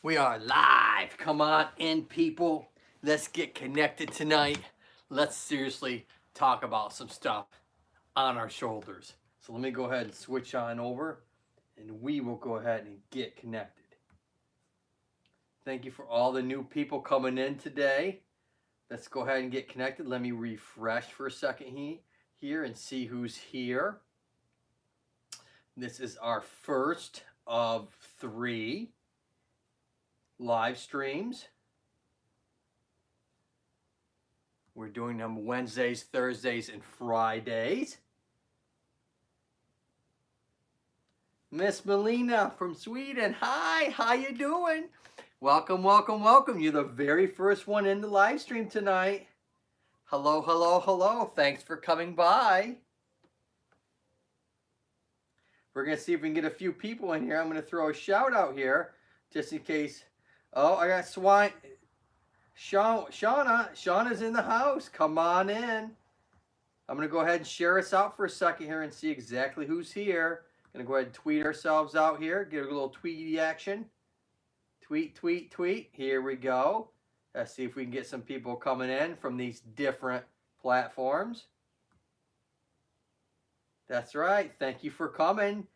We are live. Come on in, people. Let's get connected tonight. Let's seriously talk about some stuff on our shoulders. So let me go ahead and switch on over and we will go ahead and get connected. Thank you for all the new people coming in today. Let's go ahead and get connected. Let me refresh for a second here and see who's here. This is our first of 3 live streams. We're doing them Wednesdays, Thursdays, and Fridays. Miss Melina from Sweden. Hi, how you doing? Welcome, welcome, welcome. You're the very first one in the live stream tonight. Hello, hello, hello. Thanks for coming by. We're going to see if we can get a few people in here. I'm going to throw a shout out here just in case. Oh, I got Shauna's in the house. Come on in. I'm going to go ahead and share us out for a second here and see exactly who's here. Going to go ahead and tweet ourselves out here. Get a little tweety action. Tweet, tweet, tweet. Here we go. Let's see if we can get some people coming in from these different platforms. That's right. Thank you for coming.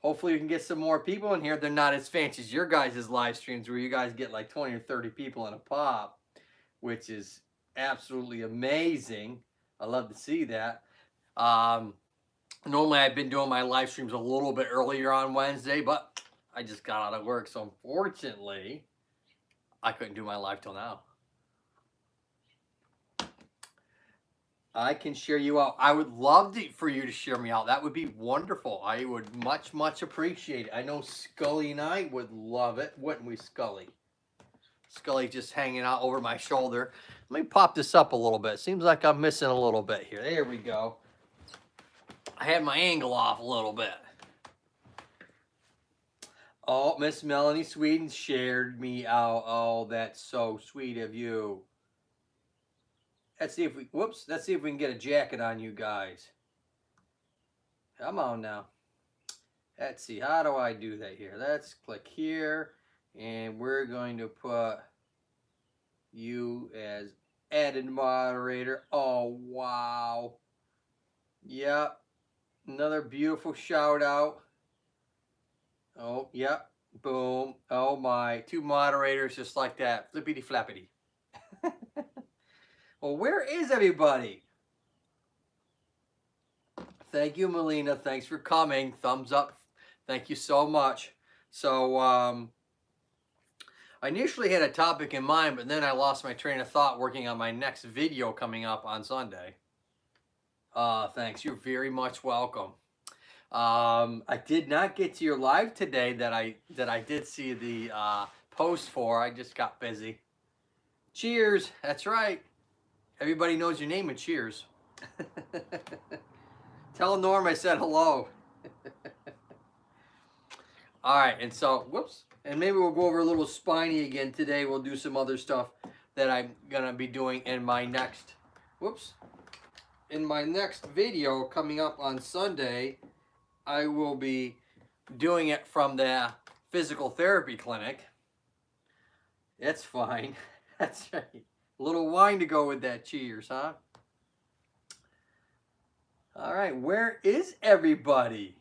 Hopefully we can get some more people in here. They're not as fancy as your guys' live streams where you guys get like 20 or 30 people in a pop, which is absolutely amazing. I love to see that. Normally I've been doing my live streams a little bit earlier on Wednesday, but I just got out of work. So unfortunately, I couldn't do my live till now. I can share you out. I would love for you to share me out. That would be wonderful. I would much, much appreciate it. I know Skully and I would love it. Wouldn't we, Skully? Skully just hanging out over my shoulder. Let me pop this up a little bit. Seems like I'm missing a little bit here. There we go. I had my angle off a little bit. Oh, Miss Melanie Sweden shared me out. Oh, that's so sweet of you. Let's see if we can get a jacket on you guys. Come on now. Let's see, how do I do that here? Let's click here, and we're going to put you as added moderator. Oh, wow. Yep. Another beautiful shout out. Oh, yep. Boom. Oh, my. 2 moderators just like that. Flippity flappity. Well, where is everybody? Thank you, Melina. Thanks for coming. Thumbs up. Thank you so much. So, I initially had a topic in mind, but then I lost my train of thought working on my next video coming up on Sunday. Thanks. You're very much welcome. I did not get to your live today that I did see the post for. I just got busy. Cheers. That's right. Everybody knows your name and cheers. Tell Norm I said hello. All right, and so, whoops. And maybe we'll go over a little spiny again today. We'll do some other stuff that I'm going to be doing in my next, in my next video coming up on Sunday. I will be doing it from the physical therapy clinic. It's fine. That's right. A little wine to go with that. Cheers, huh? All right, where is everybody?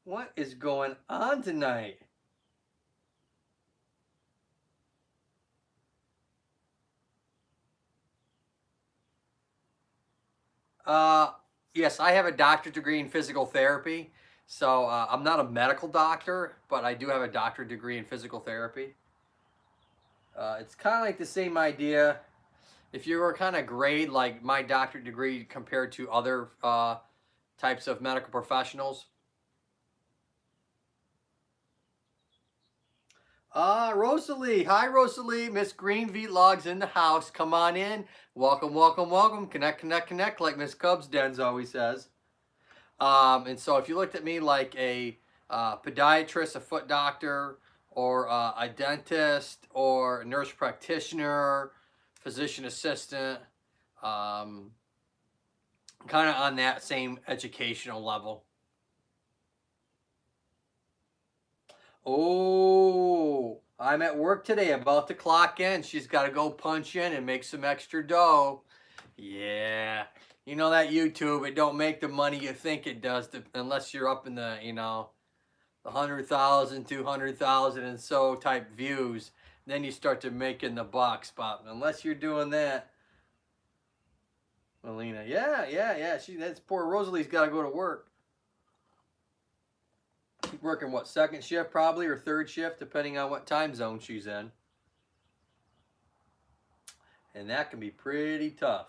What is going on tonight? Yes, I have a doctorate degree in physical therapy. So I'm not a medical doctor, but I do have a doctorate degree in physical therapy. It's kind of like the same idea. If you were kind of grade like my doctorate degree compared to other types of medical professionals. Rosalie. Hi, Rosalie. Miss Green Vlogs in the house. Come on in. Welcome, welcome, welcome. Connect, connect, connect, like Miss Cubs Dens always says. And so if you looked at me like a podiatrist, a foot doctor, or a dentist, or a nurse practitioner, physician assistant, kind of on that same educational level. Oh, I'm at work today, about to clock in. She's got to go punch in and make some extra dough. Yeah. You know that YouTube, it don't make the money you think it does unless you're up in the, the 100,000, 200,000 and so type views. Then you start to making the bucks, but unless you're doing that, Melina, yeah. That's poor Rosalie's got to go to work. She's working what, second shift probably, or third shift, depending on what time zone she's in. And that can be pretty tough.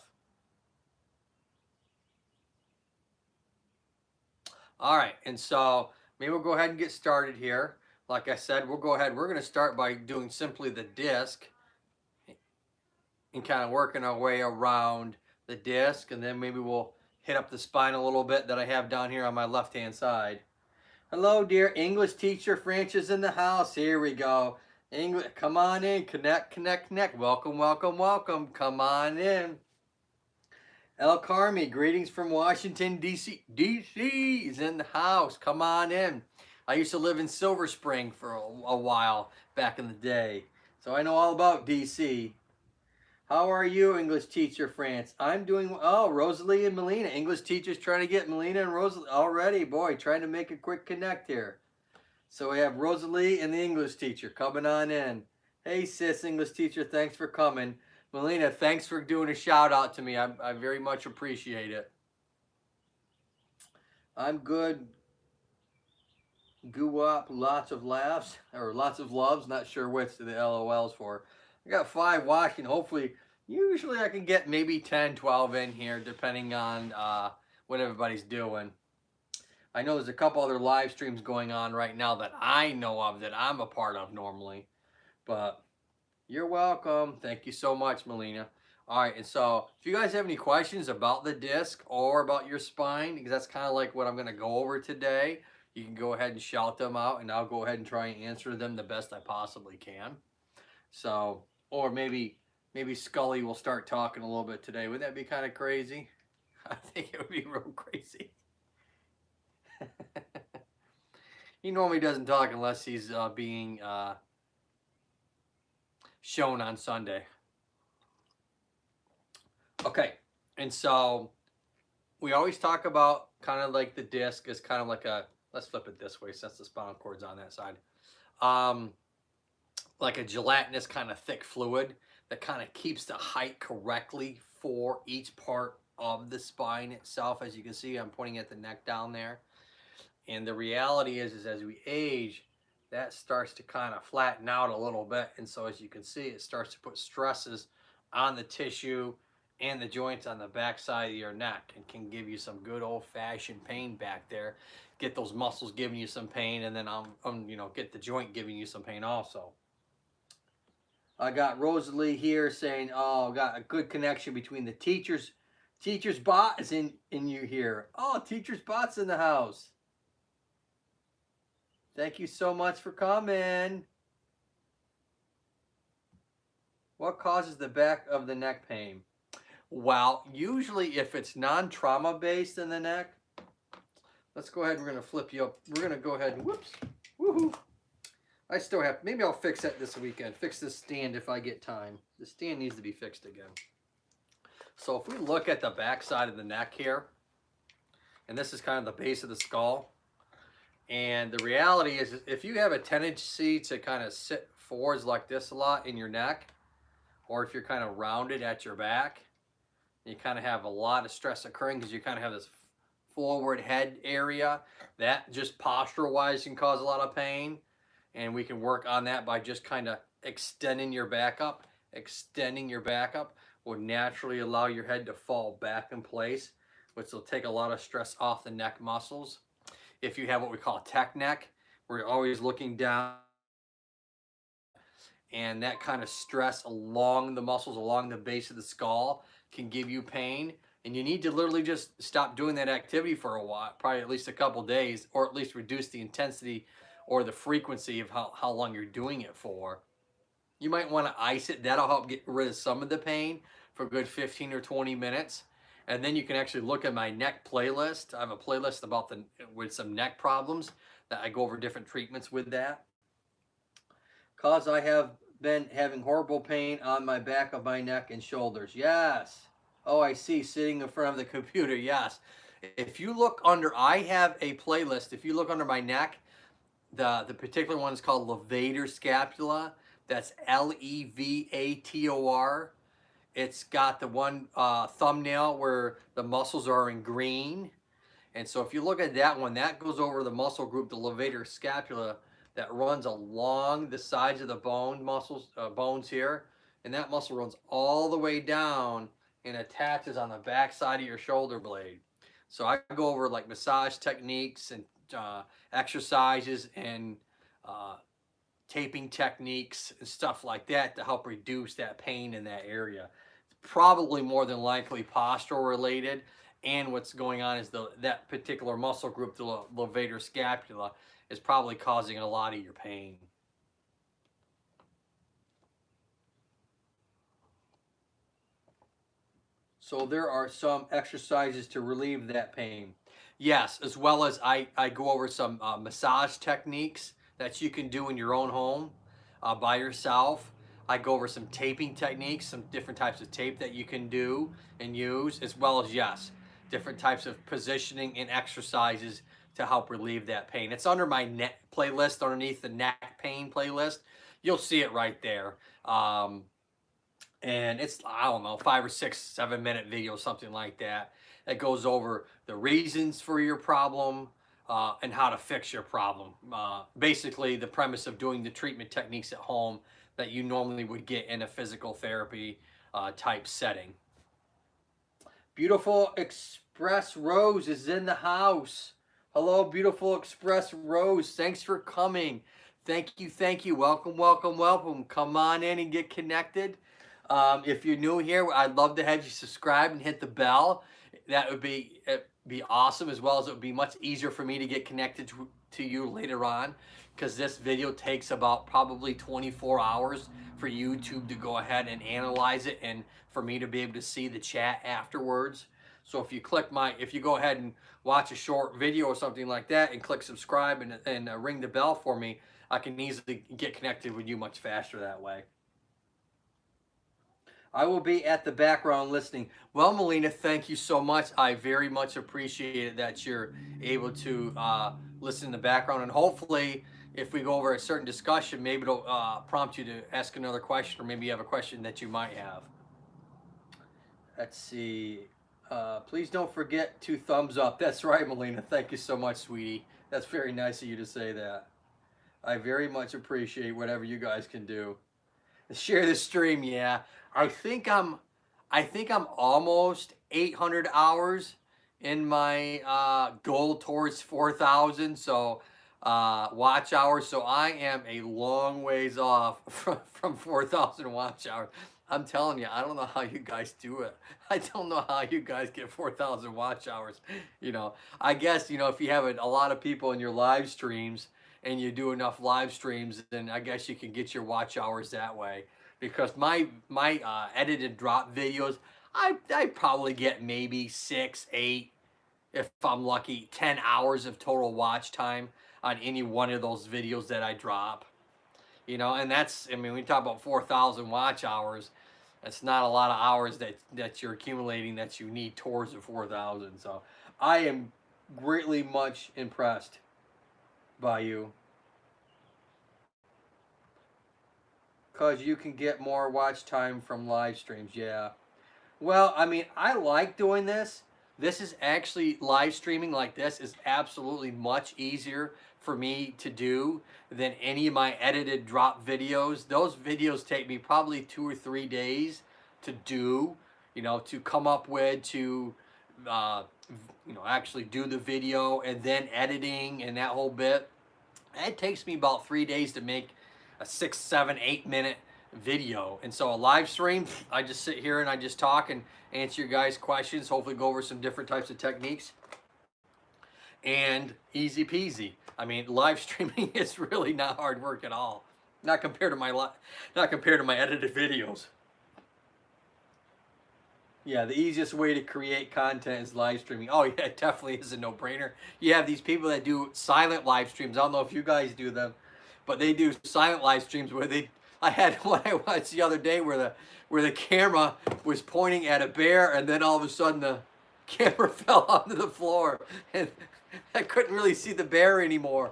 All right, and so maybe we'll go ahead and get started here. Like I said, we'll go ahead. We're going to start by doing simply the disc and kind of working our way around the disc, and then maybe we'll hit up the spine a little bit that I have down here on my left-hand side. Hello, dear English teacher Francis in the house. Here we go. English, come on in. Connect. Welcome. Come on in. El Carmi, greetings from Washington, D.C. D.C. is in the house. Come on in. I used to live in Silver Spring for a while back in the day, so I know all about D.C. How are you, English teacher France? I'm doing, oh, Rosalie and Melina. English teachers trying to get Melina and Rosalie already. Boy, trying to make a quick connect here. So we have Rosalie and the English teacher coming on in. Hey, sis, English teacher, thanks for coming. Melina, thanks for doing a shout out to me. I very much appreciate it. I'm good. Goo up, lots of laughs, or lots of loves. Not sure which the LOL's for. I got 5 watching. Hopefully, usually I can get maybe 10, 12 in here, depending on what everybody's doing. I know there's a couple other live streams going on right now that I know of that I'm a part of normally, but you're welcome. Thank you so much, Melina. All right, and so if you guys have any questions about the disc or about your spine, because that's kind of like what I'm going to go over today, you can go ahead and shout them out, and I'll go ahead and try and answer them the best I possibly can. So, or maybe Skully will start talking a little bit today. Would that be kind of crazy? I think it would be real crazy. He normally doesn't talk unless he's being shown on Sunday. Okay, and so we always talk about kind of like the disc is kind of like a, let's flip it this way since the spinal cord's on that side. Like a gelatinous kind of thick fluid that kind of keeps the height correctly for each part of the spine itself. As you can see, I'm pointing at the neck down there. And the reality is as we age, that starts to kind of flatten out a little bit. And so as you can see, it starts to put stresses on the tissue and the joints on the back side of your neck, and can give you some good old-fashioned pain back there. Get those muscles giving you some pain, and then get the joint giving you some pain also. I got Rosalie here saying, oh, got a good connection between the teacher's bot is in you here. Oh, teacher's bot's in the house. Thank you so much for coming. What causes the back of the neck pain? Well, usually if it's non-trauma based in the neck, let's go ahead, we're going to flip you up. We're going to go ahead and, whoops, woohoo. I still have, maybe I'll fix that this weekend. Fix this stand if I get time. The stand needs to be fixed again. So if we look at the back side of the neck here, and this is kind of the base of the skull, and the reality is if you have a tendency to kind of sit forwards like this a lot in your neck, or if you're kind of rounded at your back, you kind of have a lot of stress occurring because you kind of have this forward head area. That just posture-wise can cause a lot of pain. And we can work on that by just kind of extending your back up. Extending your back up will naturally allow your head to fall back in place, which will take a lot of stress off the neck muscles. If you have what we call tech neck, we're always looking down, and that kind of stress along the muscles, along the base of the skull, can give you pain. And you need to literally just stop doing that activity for a while, probably at least a couple days, or at least reduce the intensity or the frequency of how long you're doing it for. You might want to ice it. That'll help get rid of some of the pain for a good 15 or 20 minutes. And then you can actually look at my neck playlist. I have a playlist with some neck problems that I go over different treatments with that. Cause I have been having horrible pain on my back of my neck and shoulders. Yes. Oh, I see. Sitting in front of the computer. Yes. If you look under, I have a playlist. If you look under my neck, the particular one is called Levator Scapula. That's Levator. It's got the one thumbnail where the muscles are in green. And so if you look at that one, that goes over the muscle group, the levator scapula, that runs along the sides of the bones here. And that muscle runs all the way down and attaches on the back side of your shoulder blade. So I go over like massage techniques and exercises and taping techniques and stuff like that to help reduce that pain in that area. It's probably more than likely postural related, and what's going on is that particular muscle group, the levator scapula, is probably causing a lot of your pain. So there are some exercises to relieve that pain. Yes, as well as I go over some massage techniques that you can do in your own home by yourself. I go over some taping techniques, some different types of tape that you can do and use, as well as, yes, different types of positioning and exercises to help relieve that pain. It's under my neck playlist, underneath the neck pain playlist. You'll see it right there. And it's, I don't know, 5 or 6, 7 minute video, something like that. That goes over the reasons for your problem and how to fix your problem. Basically, the premise of doing the treatment techniques at home that you normally would get in a physical therapy type setting. Beautiful Express Rose is in the house. Hello, Beautiful Express Rose. Thanks for coming. Thank you, thank you. Welcome, welcome, welcome. Come on in and get connected. If you're new here, I'd love to have you subscribe and hit the bell. That would be awesome, as well as it would be much easier for me to get connected to you later on, because this video takes about probably 24 hours for YouTube to go ahead and analyze it and for me to be able to see the chat afterwards. So if you go ahead and watch a short video or something like that and click subscribe and ring the bell for me, I can easily get connected with you much faster that way. I will be at the background listening. Well, Melina, thank you so much. I very much appreciate it that you're able to listen in the background. And hopefully, if we go over a certain discussion, maybe it'll prompt you to ask another question, or maybe you have a question that you might have. Let's see. Please don't forget to thumbs up. That's right, Melina. Thank you so much, sweetie. That's very nice of you to say that. I very much appreciate whatever you guys can do. Share the stream, yeah. I think I'm almost 800 hours in my goal towards 4,000. So watch hours. So I am a long ways off from 4,000 watch hours. I'm telling you, I don't know how you guys do it. I don't know how you guys get 4,000 watch hours. You know, I guess, you know, if you have a lot of people in your live streams and you do enough live streams, then I guess you can get your watch hours that way. Because my edited drop videos, I probably get maybe 6, 8, if I'm lucky, 10 hours of total watch time on any one of those videos that I drop. You know, and that's, I mean, we talk about 4,000 watch hours. That's not a lot of hours that you're accumulating that you need towards the 4,000. So I am greatly much impressed by you. Because you can get more watch time from live streams, yeah. Well, I mean, I like doing this. This is actually, live streaming like this is absolutely much easier for me to do than any of my edited drop videos. Those videos take me probably 2 or 3 days to do, you know, to come up with, to, you know, actually do the video and then editing and that whole bit. It takes me about 3 days to make a 6, 7, 8 minute video. And so a live stream, I just sit here and I just talk and answer your guys' questions, hopefully go over some different types of techniques, and easy peasy. I mean, live streaming is really not hard work at all, not compared to my edited videos. Yeah, the easiest way to create content is live streaming. Oh yeah, it definitely is a no-brainer. You have these people that do silent live streams. I don't know if you guys do them, but they do silent live streams where they. I had one I watched the other day where the camera was pointing at a bear, and then all of a sudden the camera fell onto the floor, and I couldn't really see the bear anymore.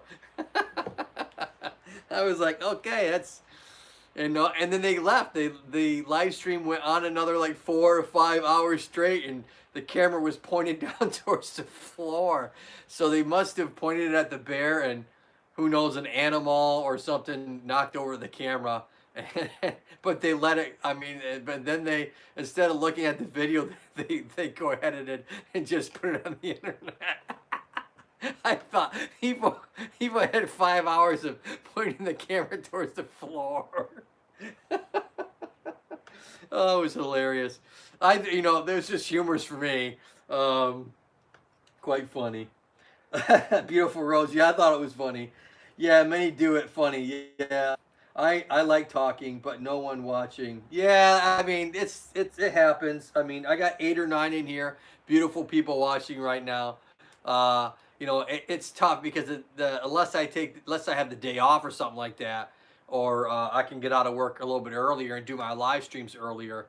I was like, okay, that's. And then they left. The live stream went on another like 4 or 5 hours straight, and the camera was pointed down towards the floor. So they must have pointed it at the bear, and who knows, an animal or something knocked over the camera. But they let it. I mean, but then they, instead of looking at the video, they go ahead and just put it on the internet. I thought people had 5 hours of pointing the camera towards the floor. Oh, it was hilarious. There's just humors for me. Quite funny. Beautiful Rose. Yeah, I thought it was funny. Yeah, many do it funny. Yeah, I like talking, but no one watching. Yeah, I mean it happens. I mean, I got 8 or 9 in here. Beautiful people watching right now. It's tough because unless I have the day off or something like that, or I can get out of work a little bit earlier and do my live streams earlier.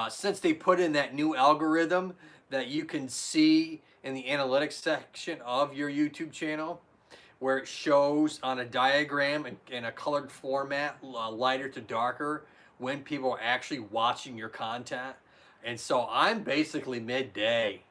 Since they put in that new algorithm that you can see in the analytics section of your YouTube channel, where it shows on a diagram in a colored format, lighter to darker, when people are actually watching your content. And so I'm basically midday.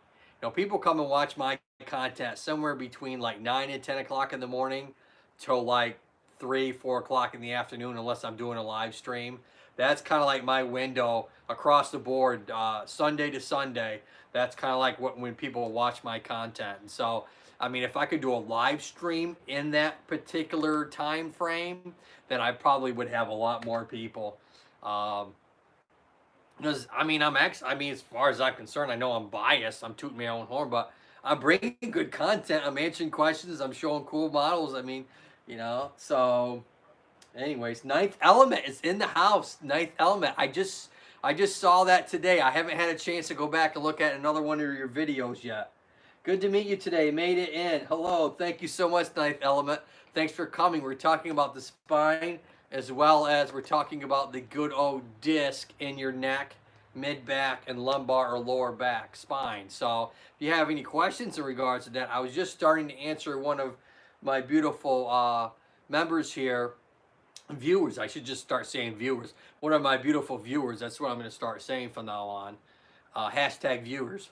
People come and watch my content somewhere between like 9 and 10 o'clock in the morning till like 3, 4 o'clock in the afternoon, unless I'm doing a live stream. That's kind of like my window across the board, Sunday to Sunday. That's kind of like when people watch my content. And so, I mean, if I could do a live stream in that particular time frame, then I probably would have a lot more people. Because as far as I'm concerned, I know I'm biased. I'm tooting my own horn, but I'm bringing good content. I'm answering questions. I'm showing cool models. I mean, So, anyways, Ninth Element is in the house. Ninth Element. I just saw that today. I haven't had a chance to go back and look at another one of your videos yet. Good to meet you today. Made it in. Hello. Thank you so much, Ninth Element. Thanks for coming. We're talking about the spine, as well as we're talking about the good old disc in your neck, mid-back, and lumbar or lower back spine. So if you have any questions in regards to that, I was just starting to answer one of my beautiful members here, viewers. I should just start saying viewers. One of my beautiful viewers. That's what I'm going to start saying from now on. Hashtag viewers.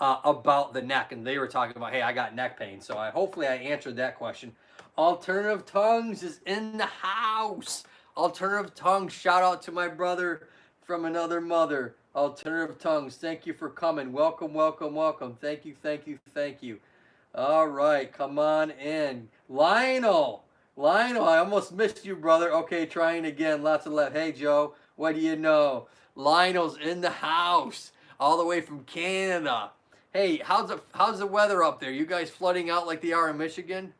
About the neck. And they were talking about, hey, I got neck pain. So hopefully I answered that question. Alternative Tongues is in the house. Alternative Tongues, shout out to my brother from another mother. Alternative Tongues, thank you for coming. Welcome, welcome, welcome. Thank you, thank you, thank you. All right, come on in. Lionel, I almost missed you, brother. Okay, trying again. Lots of left. Hey, Joe, what do you know? Lionel's in the house, all the way from Canada. Hey, how's the weather up there? You guys flooding out like they are in Michigan?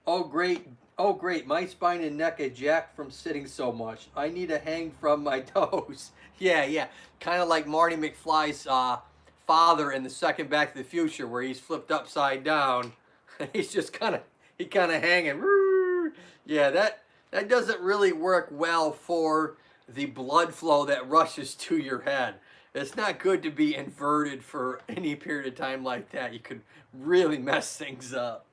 Oh, great. Oh, great. My spine and neck are jacked from sitting so much. I need to hang from my toes. Yeah. Kind of like Marty McFly's father in the second Back to the Future, where he's flipped upside down. He's just kind of hanging. Yeah, that doesn't really work well for the blood flow that rushes to your head. It's not good to be inverted for any period of time like that. You could really mess things up.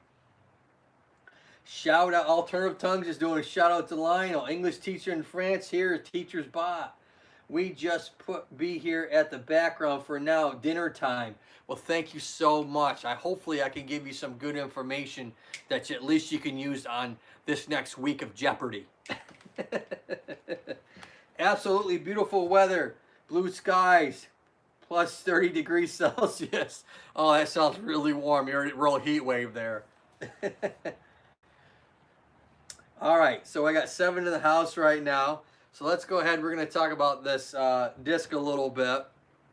Shout out, Alternative Tongues is doing a shout out to Lionel, English teacher in France here, Teacher's Bot. We just be here at the background for now, dinner time. Well, thank you so much. Hopefully I can give you some good information that at least you can use on this next week of Jeopardy. Absolutely beautiful weather, blue skies, plus 30 degrees Celsius. Oh, that sounds really warm. You're in a real heat wave there. All right, so I got 7 in the house right now. So let's go ahead. We're going to talk about this disc a little bit.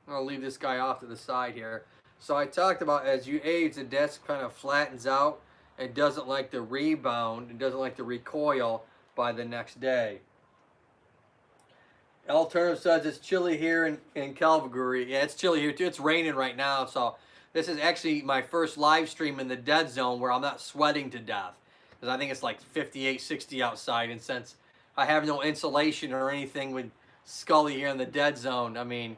I'll leave this guy off to the side here. So I talked about as you age, the disc kind of flattens out. It doesn't like to rebound. It doesn't like to recoil by the next day. Alternative says it's chilly here in Calgary. Yeah, it's chilly here too. It's raining right now, so This is actually my first live stream in the dead zone where I'm not sweating to death. Because I think it's like 58, 60 outside. And since I have no insulation or anything with Skully here in the dead zone, I mean,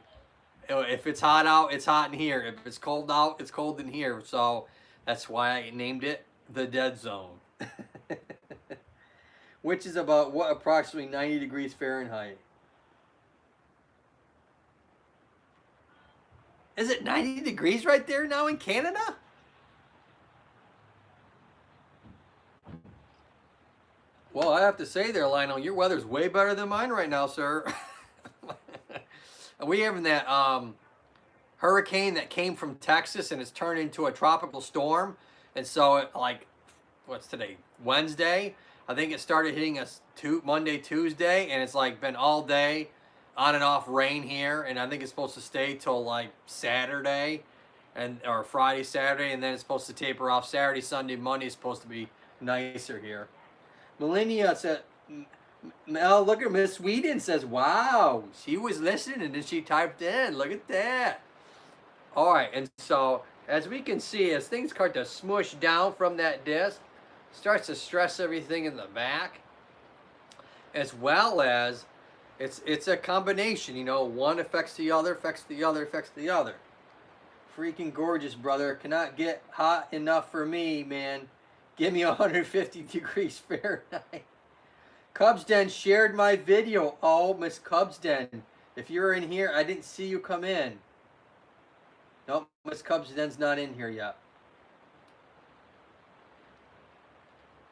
if it's hot out, it's hot in here. If it's cold out, it's cold in here. So that's why I named it the dead zone. Which is about, what, approximately 90 degrees Fahrenheit. Is it 90 degrees right there now in Canada? Well, I have to say there, Lionel, your weather's way better than mine right now, sir. We having that hurricane that came from Texas and it's turned into a tropical storm. And so, like, what's today? Wednesday? I think it started hitting us Monday, Tuesday, and it's like been all day on and off rain here. And I think it's supposed to stay till like Saturday, or Friday, Saturday, and then it's supposed to taper off Saturday, Sunday, Monday. Is supposed to be nicer here. Millennia said, Mel, look at Miss Sweden says, wow, she was listening and she typed in. Look at that. All right, and so as we can see, as things start to smush down from that disc, starts to stress everything in the back, as well as it's a combination, you know, one affects the other, affects the other, affects the other. Freaking gorgeous, brother. Cannot get hot enough for me, man. Give me 150 degrees Fahrenheit. Cubs Den shared my video. Oh, Miss Cubs Den. If you're in here, I didn't see you come in. Nope, Miss Cubs Den's not in here yet.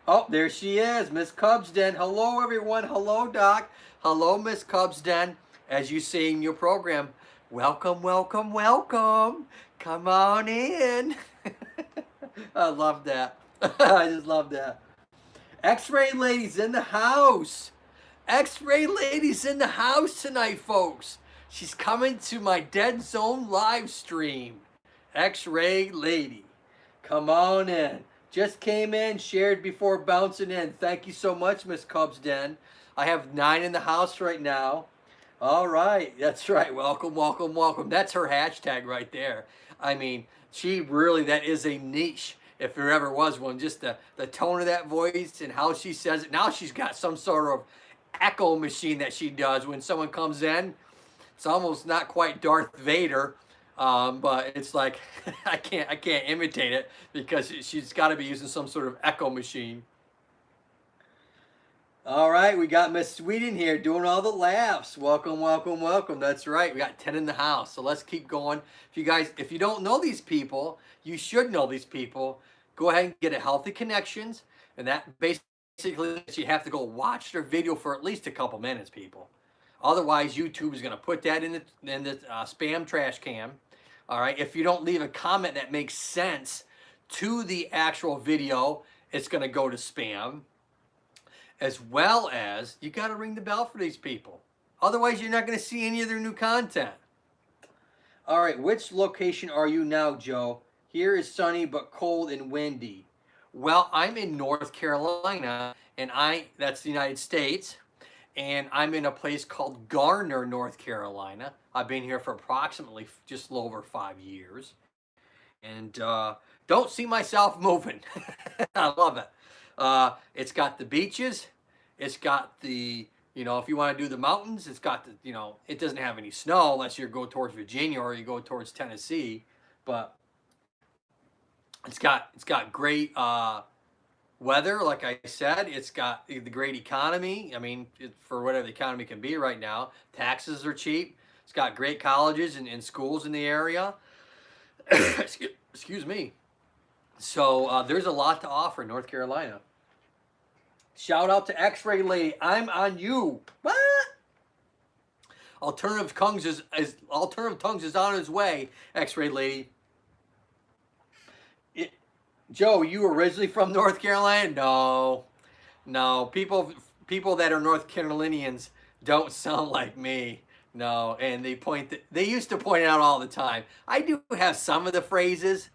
Oh, there she is, Miss Cubs Den. Hello, everyone. Hello, Doc. Hello, Miss Cubs Den. As you see in your program, welcome, welcome, welcome. Come on in. I love that. I just love that. X-Ray Lady's in the house. X-Ray Lady's in the house tonight, folks. She's coming to my Dead Zone live stream. X-Ray Lady. Come on in. Just came in, shared before bouncing in. Thank you so much, Miss Cubs Den. I have 9 in the house right now. All right. That's right. Welcome, welcome, welcome. That's her hashtag right there. I mean, she really, that is a niche. If there ever was one, just the tone of that voice and how she says it. Now she's got some sort of echo machine that she does when someone comes in. It's almost not quite Darth Vader, but it's like I can't imitate it because she's got to be using some sort of echo machine. All right, we got Miss Sweden here doing all the laughs. Welcome, welcome, welcome. That's right. We got 10 in the house. So let's keep going. If you don't know these people, you should know these people. Go ahead and get a Healthy Connections. And that basically you have to go watch their video for at least a couple minutes, people. Otherwise, YouTube is going to put that in the spam trash can. All right. If you don't leave a comment that makes sense to the actual video, it's going to go to spam. As well as, you got to ring the bell for these people. Otherwise, you're not going to see any of their new content. All right, which location are you now, Joe? Here is sunny but cold and windy. Well, I'm in North Carolina, and that's the United States, and I'm in a place called Garner, North Carolina. I've been here for approximately just a little over 5 years, and don't see myself moving. I love it. It's got the beaches. It's got the, you know, if you want to do the mountains, it's got the, you know, it doesn't have any snow unless you go towards Virginia or you go towards Tennessee, but it's got great weather. Like I said, it's got the great economy. I mean, for whatever the economy can be right now, taxes are cheap. It's got great colleges and schools in the area. Excuse me. So there's a lot to offer in North Carolina. Shout out to X-Ray Lady. I'm on you. What? Alternative Tongues is on his way. X-Ray Lady. Joe, you originally from North Carolina? No. People that are North Carolinians don't sound like me. No, and they used to point it out all the time. I do have some of the phrases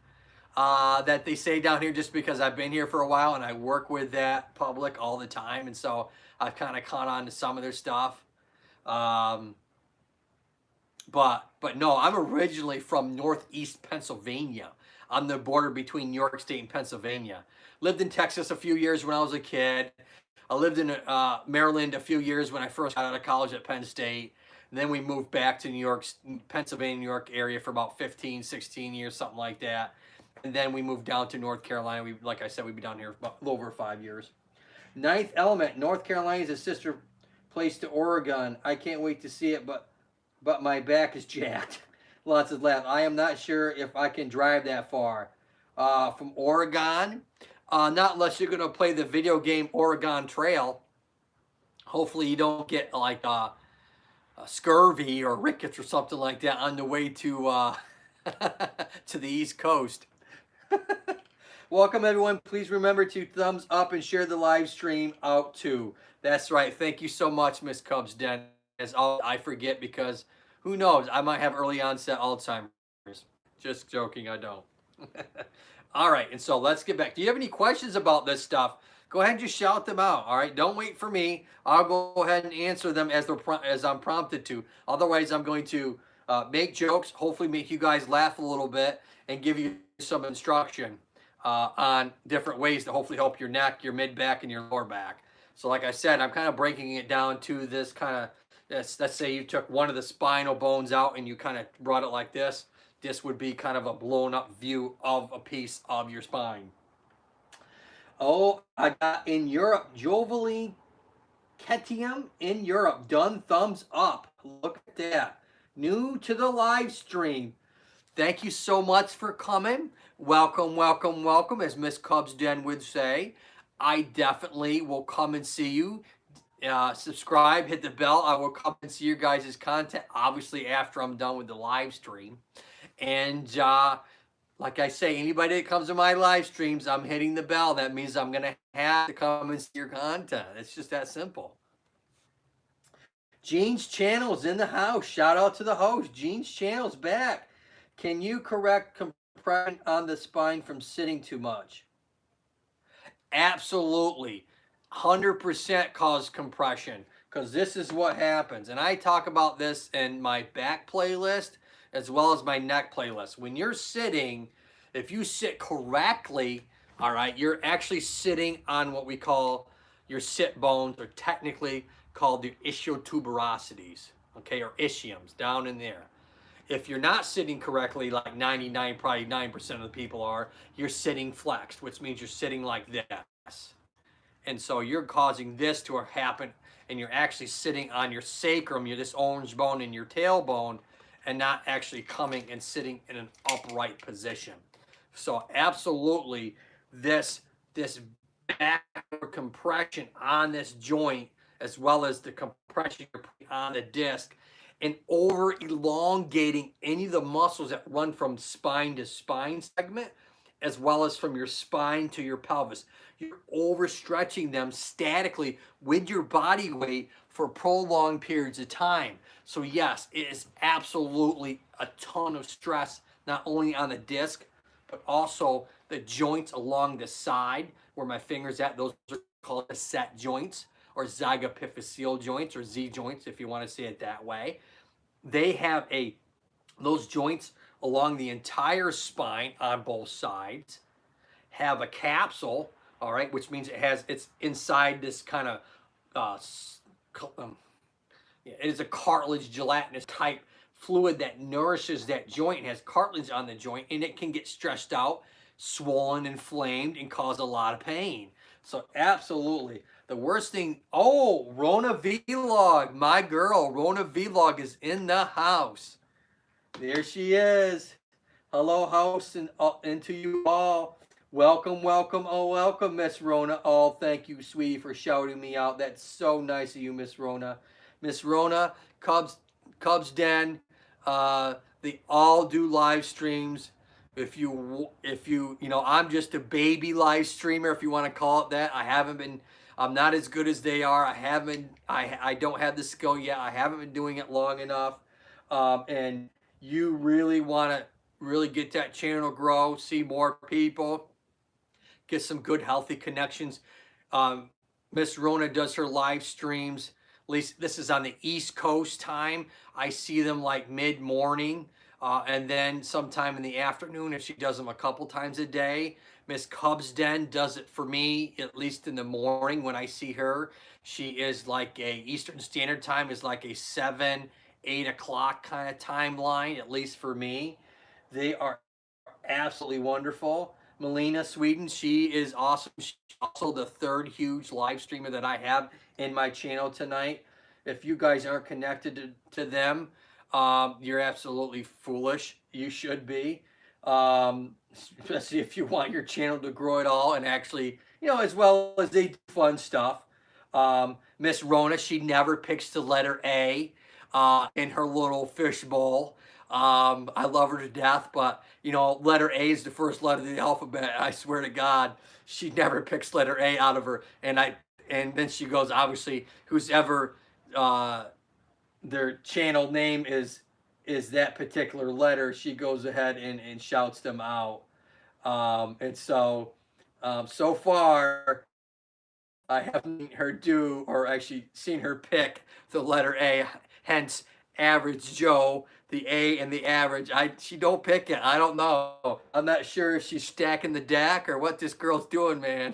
that they say down here just because I've been here for a while and I work with that public all the time, and so I've kind of caught on to some of their stuff. But no, I'm originally from Northeast Pennsylvania, on the border between New York State and Pennsylvania. Lived in Texas a few years when I was a kid. I lived in Maryland a few years when I first got out of college at Penn State. And then we moved back to New York, Pennsylvania, New York area for about 15, 16 years, something like that. And then we moved down to North Carolina. We, like I said, we've been down here for about a little over 5 years. Ninth Element, North Carolina is a sister place to Oregon. I can't wait to see it, but my back is jacked. Lots of laughs. I am not sure if I can drive that far. From Oregon, not unless you're going to play the video game Oregon Trail. Hopefully you don't get like scurvy or rickets or something like that on the way to to the East Coast. Welcome everyone. Please remember to thumbs up and share the live stream out too. That's right. Thank you so much, Miss Cubs Den. As always, I forget because who knows? I might have early onset Alzheimer's. Just joking, I don't. All right, and so let's get back. Do you have any questions about this stuff? Go ahead and just shout them out. All right, don't wait for me. I'll go ahead and answer them as I'm prompted to. Otherwise, I'm going to make jokes, hopefully make you guys laugh a little bit, and give you some instruction on different ways to hopefully help your neck, your mid back, and your lower back. So like I said, I'm kind of breaking it down to this kind of, let's say you took one of the spinal bones out and you kind of brought it like this. This would be kind of a blown up view of a piece of your spine. Oh, I got in Europe, Jovali Ketium in Europe, done, thumbs up. Look at that. New to the live stream. Thank you so much for coming. Welcome, welcome, welcome, as Miss Cubs Den would say. I definitely will come and see you. Subscribe, hit the bell. I will come and see your guys' content, obviously after I'm done with the live stream. And like I say, anybody that comes to my live streams, I'm hitting the bell. That means I'm going to have to come and see your content. It's just that simple. Gene's Channel's in the house. Shout out to the host. Gene's Channel's back. Can you correct compression on the spine from sitting too much? Absolutely. 100% cause compression, because this is what happens. And I talk about this in my back playlist as well as my neck playlist. When you're sitting, if you sit correctly, all right, you're actually sitting on what we call your sit bones, or technically called the ischiotuberosities, okay, or ischiums down in there. If you're not sitting correctly, like 99, probably 9% of the people are, you're sitting flexed, which means you're sitting like this. And so you're causing this to happen, and you're actually sitting on your sacrum, this orange bone in your tailbone, and not actually coming and sitting in an upright position. So absolutely, this backward compression on this joint, as well as the compression on the disc, and over elongating any of the muscles that run from spine to spine segment, as well as from your spine to your pelvis. You're overstretching them statically with your body weight for prolonged periods of time. So yes, it is absolutely a ton of stress, not only on the disc, but also the joints along the side where my finger's at. Those are called facet joints, or zygapophyseal joints, or Z joints, if you want to say it that way. They have those joints along the entire spine on both sides have a capsule, all right, which means it's inside this kind of it is a cartilage gelatinous type fluid that nourishes that joint and has cartilage on the joint, and it can get stressed out, swollen, inflamed, and cause a lot of pain. So absolutely. The worst thing, oh, Rona Vlog, my girl, Rona Vlog is in the house. There she is. Hello, house, and to you all. Welcome, welcome, oh, welcome, Miss Rona. Oh, thank you, sweetie, for shouting me out. That's so nice of you, Miss Rona. Miss Rona, Cubs Den, they all do live streams. If you know, I'm just a baby live streamer, if you want to call it that. I'm not as good as they are. I don't have the skill yet. I haven't been doing it long enough. And you really want to really get that channel grow, see more people, get some good healthy connections. Miss Rona does her live streams At least this is on the East Coast time. I see them like mid-morning, and then sometime in the afternoon if she does them a couple times a day. Miss Cubs Den does it for me, at least in the morning when I see her. She is like a Eastern Standard Time is like a 7, 8 o'clock kind of timeline, at least for me. They are absolutely wonderful. Melina Sweden, she is awesome. She's also the third huge live streamer that I have in my channel tonight. If you guys aren't connected to them, you're absolutely foolish. You should be, especially if you want your channel to grow at all and actually, as well as they do fun stuff. Miss Rona, she never picks the letter A in her little fishbowl. I love her to death, but letter A is the first letter of the alphabet. I swear to God, she never picks letter A out of her. And then she goes, obviously, who's ever their channel name is that particular letter, she goes ahead and shouts them out. And so so far, I haven't seen her do, or actually seen her pick the letter A. Hence, Average Joe, the A and the average. She don't pick it. I don't know. I'm not sure if she's stacking the deck or what this girl's doing, man.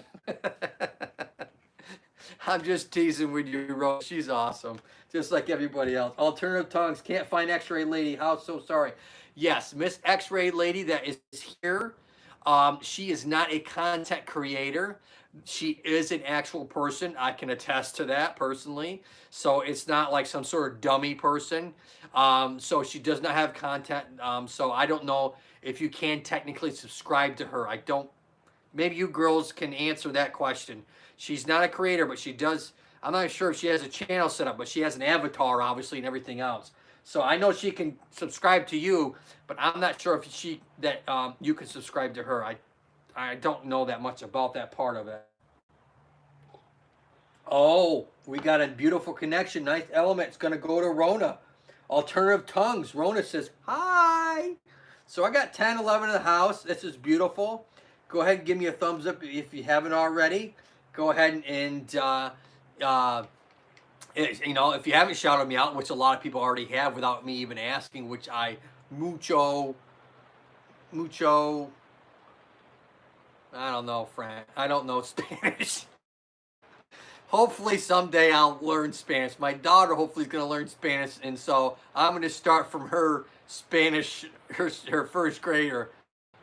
I'm just teasing with you, Rose. She's awesome, just like everybody else. Alternative Tongues, can't find X-Ray Lady. How so sorry. Yes, Miss X-Ray Lady that is here. She is not a content creator. She is an actual person. I can attest to that personally. So it's not like some sort of dummy person. So she does not have content. So I don't know if you can technically subscribe to her. I don't. Maybe you girls can answer that question. She's not a creator, but she does. I'm not sure if she has a channel set up, but she has an avatar, obviously, and everything else. So I know she can subscribe to you, but I'm not sure if you can subscribe to her. I don't know that much about that part of it. Oh, we got a beautiful connection. Ninth element. It's going to go to Rona. Alternative Tongues. Rona says, hi. So I got 10, 11 in the house. This is beautiful. Go ahead and give me a thumbs up if you haven't already. Go ahead and if you haven't shouted me out, which a lot of people already have without me even asking, which I mucho, I don't know, Frank. I don't know Spanish. Hopefully someday I'll learn Spanish. My daughter hopefully is going to learn Spanish, and so I'm going to start from her Spanish, her first grade, or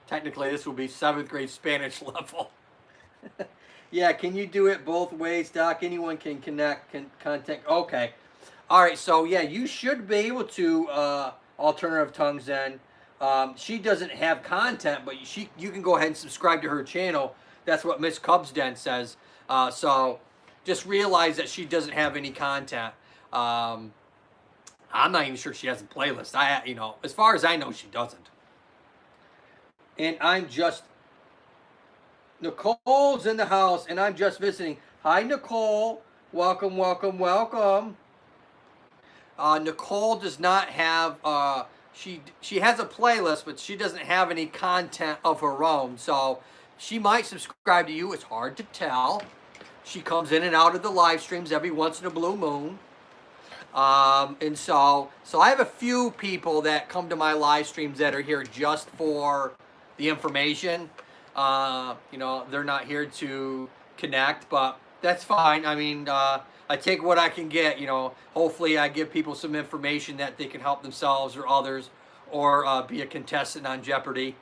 technically this will be 7th grade Spanish level. Yeah, can you do it both ways, Doc? Anyone can contact. Okay. All right, so yeah, you should be able to Alternative Tongues then. She doesn't have content, but you can go ahead and subscribe to her channel. That's what Miss Cubs Den says. So just realize that she doesn't have any content. I'm not even sure she has a playlist. As far as I know, she doesn't. And I'm just, Nicole's in the house, and I'm just visiting. Hi, Nicole. Welcome, welcome, welcome. Nicole does not have, she has a playlist, but she doesn't have any content of her own. So she might subscribe to you. It's hard to tell. She comes in and out of the live streams every once in a blue moon. And so I have a few people that come to my live streams that are here just for the information. They're not here to connect, but that's fine. I mean, I take what I can get. Hopefully I give people some information that they can help themselves or others, or be a contestant on Jeopardy.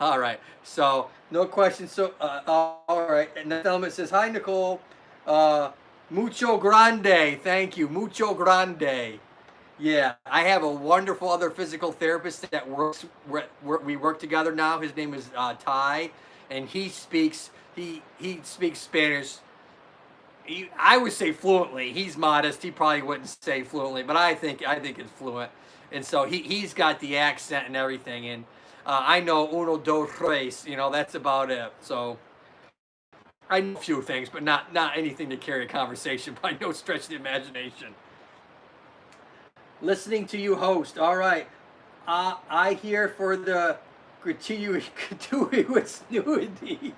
All right, so no questions. So all right, and the element says, hi, Nicole. Mucho grande. Thank you. Mucho grande. Yeah, I have a wonderful other physical therapist that we work together now. His name is Ty, and he speaks Spanish. I would say fluently. He's modest. He probably wouldn't say fluently, but I think it's fluent. And so he's got the accent and everything. And I know uno, dos, tres. That's about it. So I know a few things, but not anything to carry a conversation by no stretch of the imagination. Listening to you host. All right. I here for the gratuitous nudity.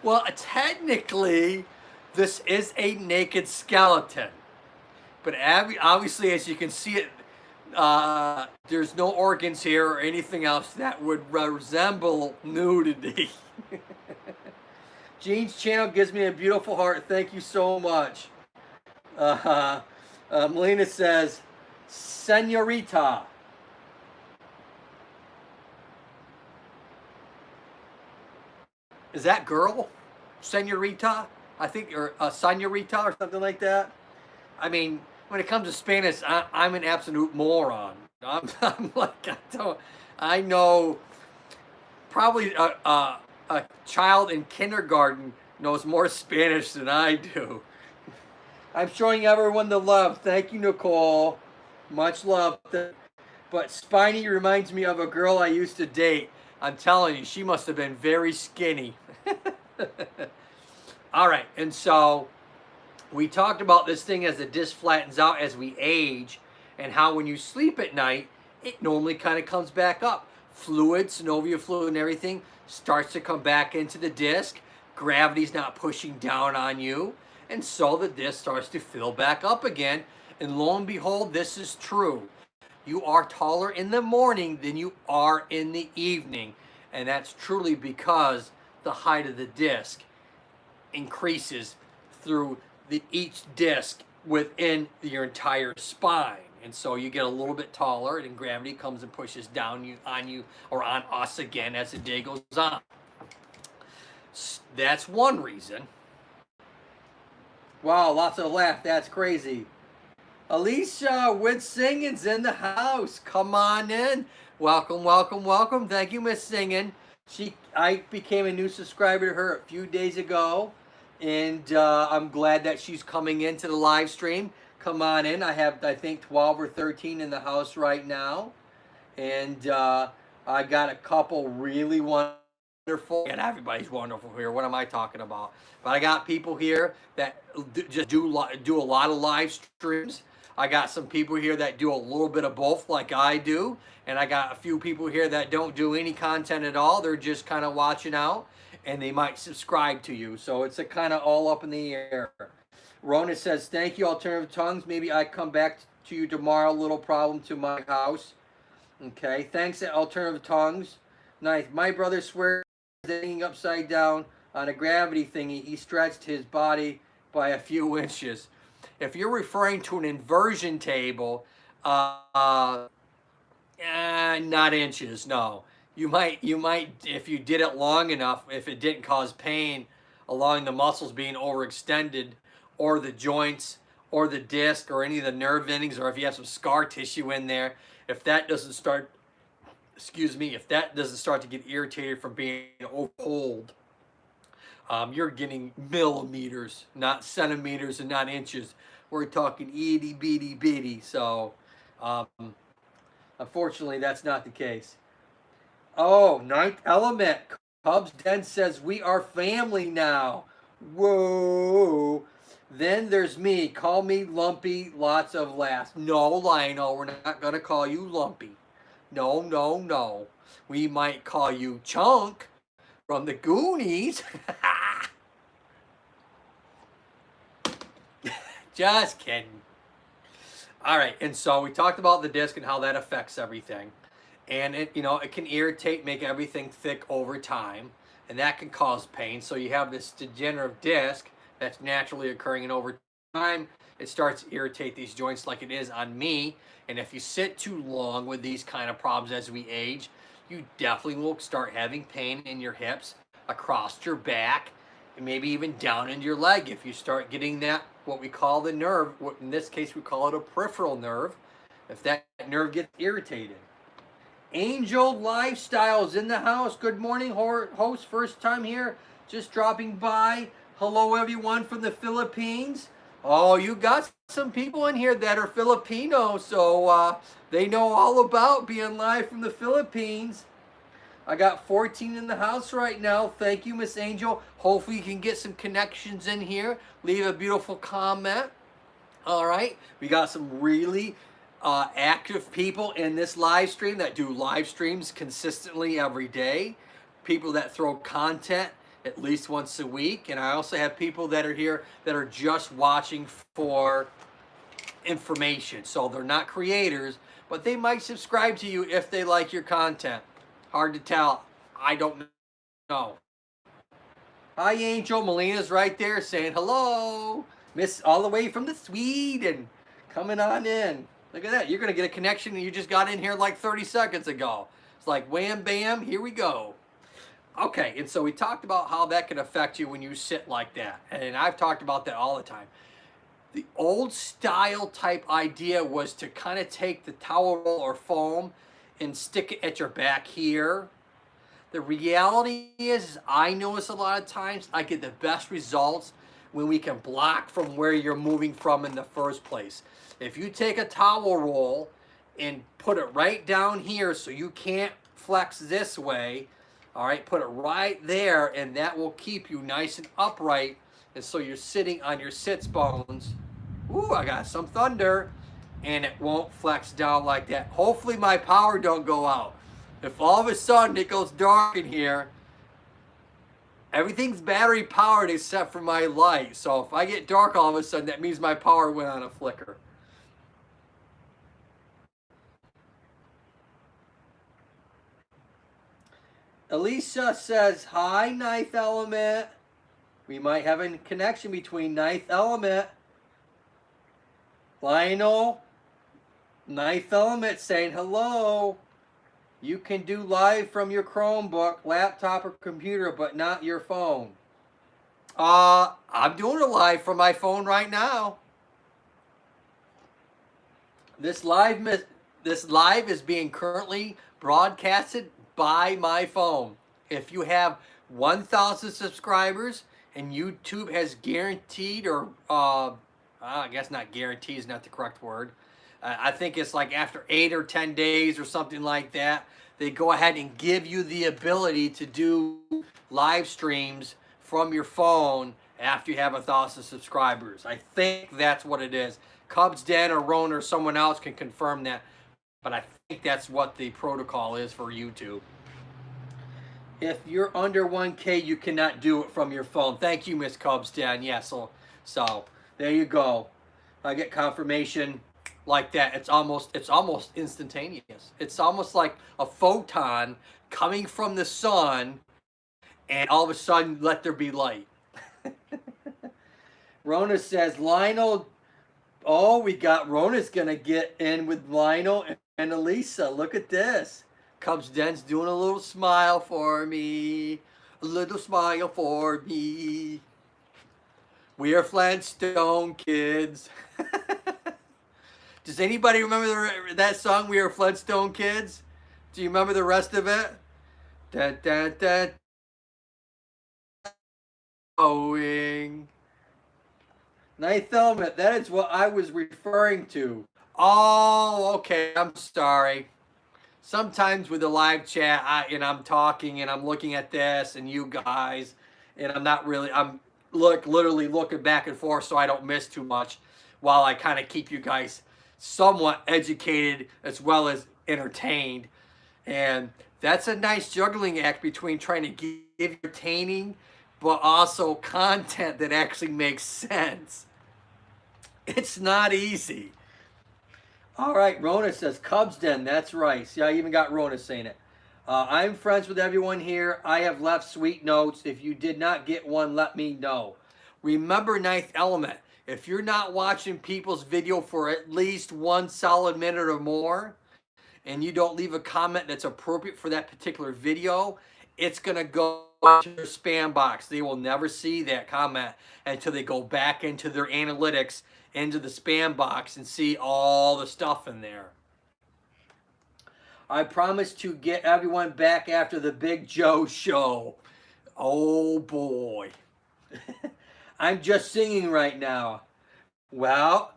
Well, technically, this is a naked skeleton. But obviously, as you can see it, there's no organs here or anything else that would resemble nudity. Gene's channel gives me a beautiful heart. Thank you so much. Melina says, Senorita. Is that girl? Senorita? I think, or Senorita or something like that. I mean, when it comes to Spanish, I'm an absolute moron. I'm like, I know probably a child in kindergarten knows more Spanish than I do. I'm showing everyone the love. Thank you, Nicole. Much love. But Spiny reminds me of a girl I used to date. I'm telling you, she must have been very skinny. All right, and so we talked about this thing as the disc flattens out as we age, and how when you sleep at night, it normally kind of comes back up. Fluid, synovial fluid and everything starts to come back into the disc. Gravity's not pushing down on you, and so the disc starts to fill back up again. And lo and behold, this is true. You are taller in the morning than you are in the evening, and that's truly because the height of the disc increases through each disc within your entire spine, and so you get a little bit taller, and gravity comes and pushes down on you or on us again as the day goes on. That's one reason. Wow, lots of laugh. That's crazy. Alicia with Singing's in the house. Come on in. Welcome, welcome, welcome. Thank you, Miss Singing. I became a new subscriber to her a few days ago, and I'm glad that she's coming into the live stream. Come on in. I have, I think, 12 or 13 in the house right now, and I got a couple really wonderful, and everybody's wonderful here. What am I talking about? But I got people here that just do a lot of live streams. I got some people here that do a little bit of both like I do. And I got a few people here that don't do any content at all. They're just kind of watching out, and they might subscribe to you. So it's a kind of all up in the air. Rona says, thank you, Alternative Tongues. Maybe I come back to you tomorrow. Little problem to my house. Okay. Thanks, Alternative Tongues. Nice. My brother swears hanging upside down on a gravity thingy. He stretched his body by a few inches. If you're referring to an inversion table, not inches, no. You might, if you did it long enough, if it didn't cause pain along the muscles being overextended, or the joints, or the disc, or any of the nerve endings, or if you have some scar tissue in there, if that doesn't start, if that doesn't start to get irritated from being cold, you're getting millimeters, not centimeters and not inches. We're talking itty bitty bitty. So, unfortunately, that's not the case. Oh, Ninth Element. Cubs Den says, we are family now. Whoa. Then there's me. Call me Lumpy. Lots of laughs. No, Lionel, we're not going to call you Lumpy. No, no, no. We might call you Chunk from the Goonies. Just kidding. All right, and so we talked about the disc and how that affects everything. And it, it can irritate, make everything thick over time, and that can cause pain. So you have this degenerative disc that's naturally occurring, and over time, it starts to irritate these joints like it is on me. And if you sit too long with these kind of problems as we age, you definitely will start having pain in your hips, across your back, and maybe even down into your leg if you start getting that, what we call the nerve, what in this case we call it a peripheral nerve, if that nerve gets irritated. Angel Lifestyles in the house. Good morning, host. First time here, just dropping by. Hello, everyone from the Philippines. Oh, you got some people in here that are Filipino, so they know all about being live from the Philippines. I got 14 in the house right now. Thank you, Miss Angel. Hopefully you can get some connections in here. Leave a beautiful comment. All right. We got some really active people in this live stream that do live streams consistently every day. People that throw content at least once a week. And I also have people that are here that are just watching for information. So they're not creators, but they might subscribe to you if they like your content. Hard to tell. I don't know. Hi, Angel. Melina's right there saying hello. Miss all the way from the Sweden. Coming on in. Look at that. You're going to get a connection and you just got in here like 30 seconds ago. It's like wham, bam, here we go. Okay, and so we talked about how that can affect you when you sit like that. And I've talked about that all the time. The old style type idea was to kind of take the towel roll or foam and stick it at your back here. The reality is I notice a lot of times I get the best results when we can block from where you're moving from in the first place. If you take a towel roll and put it right down here so you can't flex this way, all right, put it right there, and that will keep you nice and upright. And so you're sitting on your sits bones. Ooh, I got some thunder. And it won't flex down like that. Hopefully my power don't go out. If all of a sudden it goes dark in here, everything's battery powered except for my light. So if I get dark all of a sudden, that means my power went on a flicker. Alicia says, hi, Ninth Element. We might have a connection between Ninth Element. Lionel, Ninth Element saying hello. You can do live from your Chromebook, laptop, or computer, but not your phone. I'm doing it live from my phone right now. This live is being currently broadcasted by my phone. If you have 1,000 subscribers and YouTube has guaranteed, or I guess not guaranteed is not the correct word. I think it's like after 8 or 10 days or something like that, they go ahead and give you the ability to do live streams from your phone after you have 1,000 subscribers. I think that's what it is. Cubs Den or Rona or someone else can confirm that, but I think that's what the protocol is for YouTube. If you're under 1K, you cannot do it from your phone. Thank you, Miss Cubs Den. Yeah, so there you go. I get confirmation like that. It's almost instantaneous. It's almost like a photon coming from the sun, and all of a sudden, let there be light. Rona says, Lionel, oh, we got Rona's going to get in with Lionel and Elisa. Look at this. Cubs Den's doing a little smile for me. A little smile for me. We are Flintstone kids. Does anybody remember that song, We Are Flintstone Kids? Do you remember the rest of it? Da, da, da. Going. Ninth Element, that is what I was referring to. Oh, okay, I'm sorry. Sometimes with the live chat, I'm talking and I'm looking at this and you guys, and I'm literally looking back and forth so I don't miss too much while I kind of keep you guys somewhat educated as well as entertained. And that's a nice juggling act between trying to give entertaining but also content that actually makes sense. It's not easy. All right, Rona says, Cubs Den, that's right. See, I even got Rona saying it. I'm friends with everyone here. I have left sweet notes. If you did not get one, let me know. Remember, Ninth Element, if you're not watching people's video for at least 1 solid minute or more, and you don't leave a comment that's appropriate for that particular video, it's going to go to their spam box. They will never see that comment until they go back into their analytics, into the spam box, and see all the stuff in there. I promise to get everyone back after the Big Joe show. Oh boy. I'm just singing right now. Well,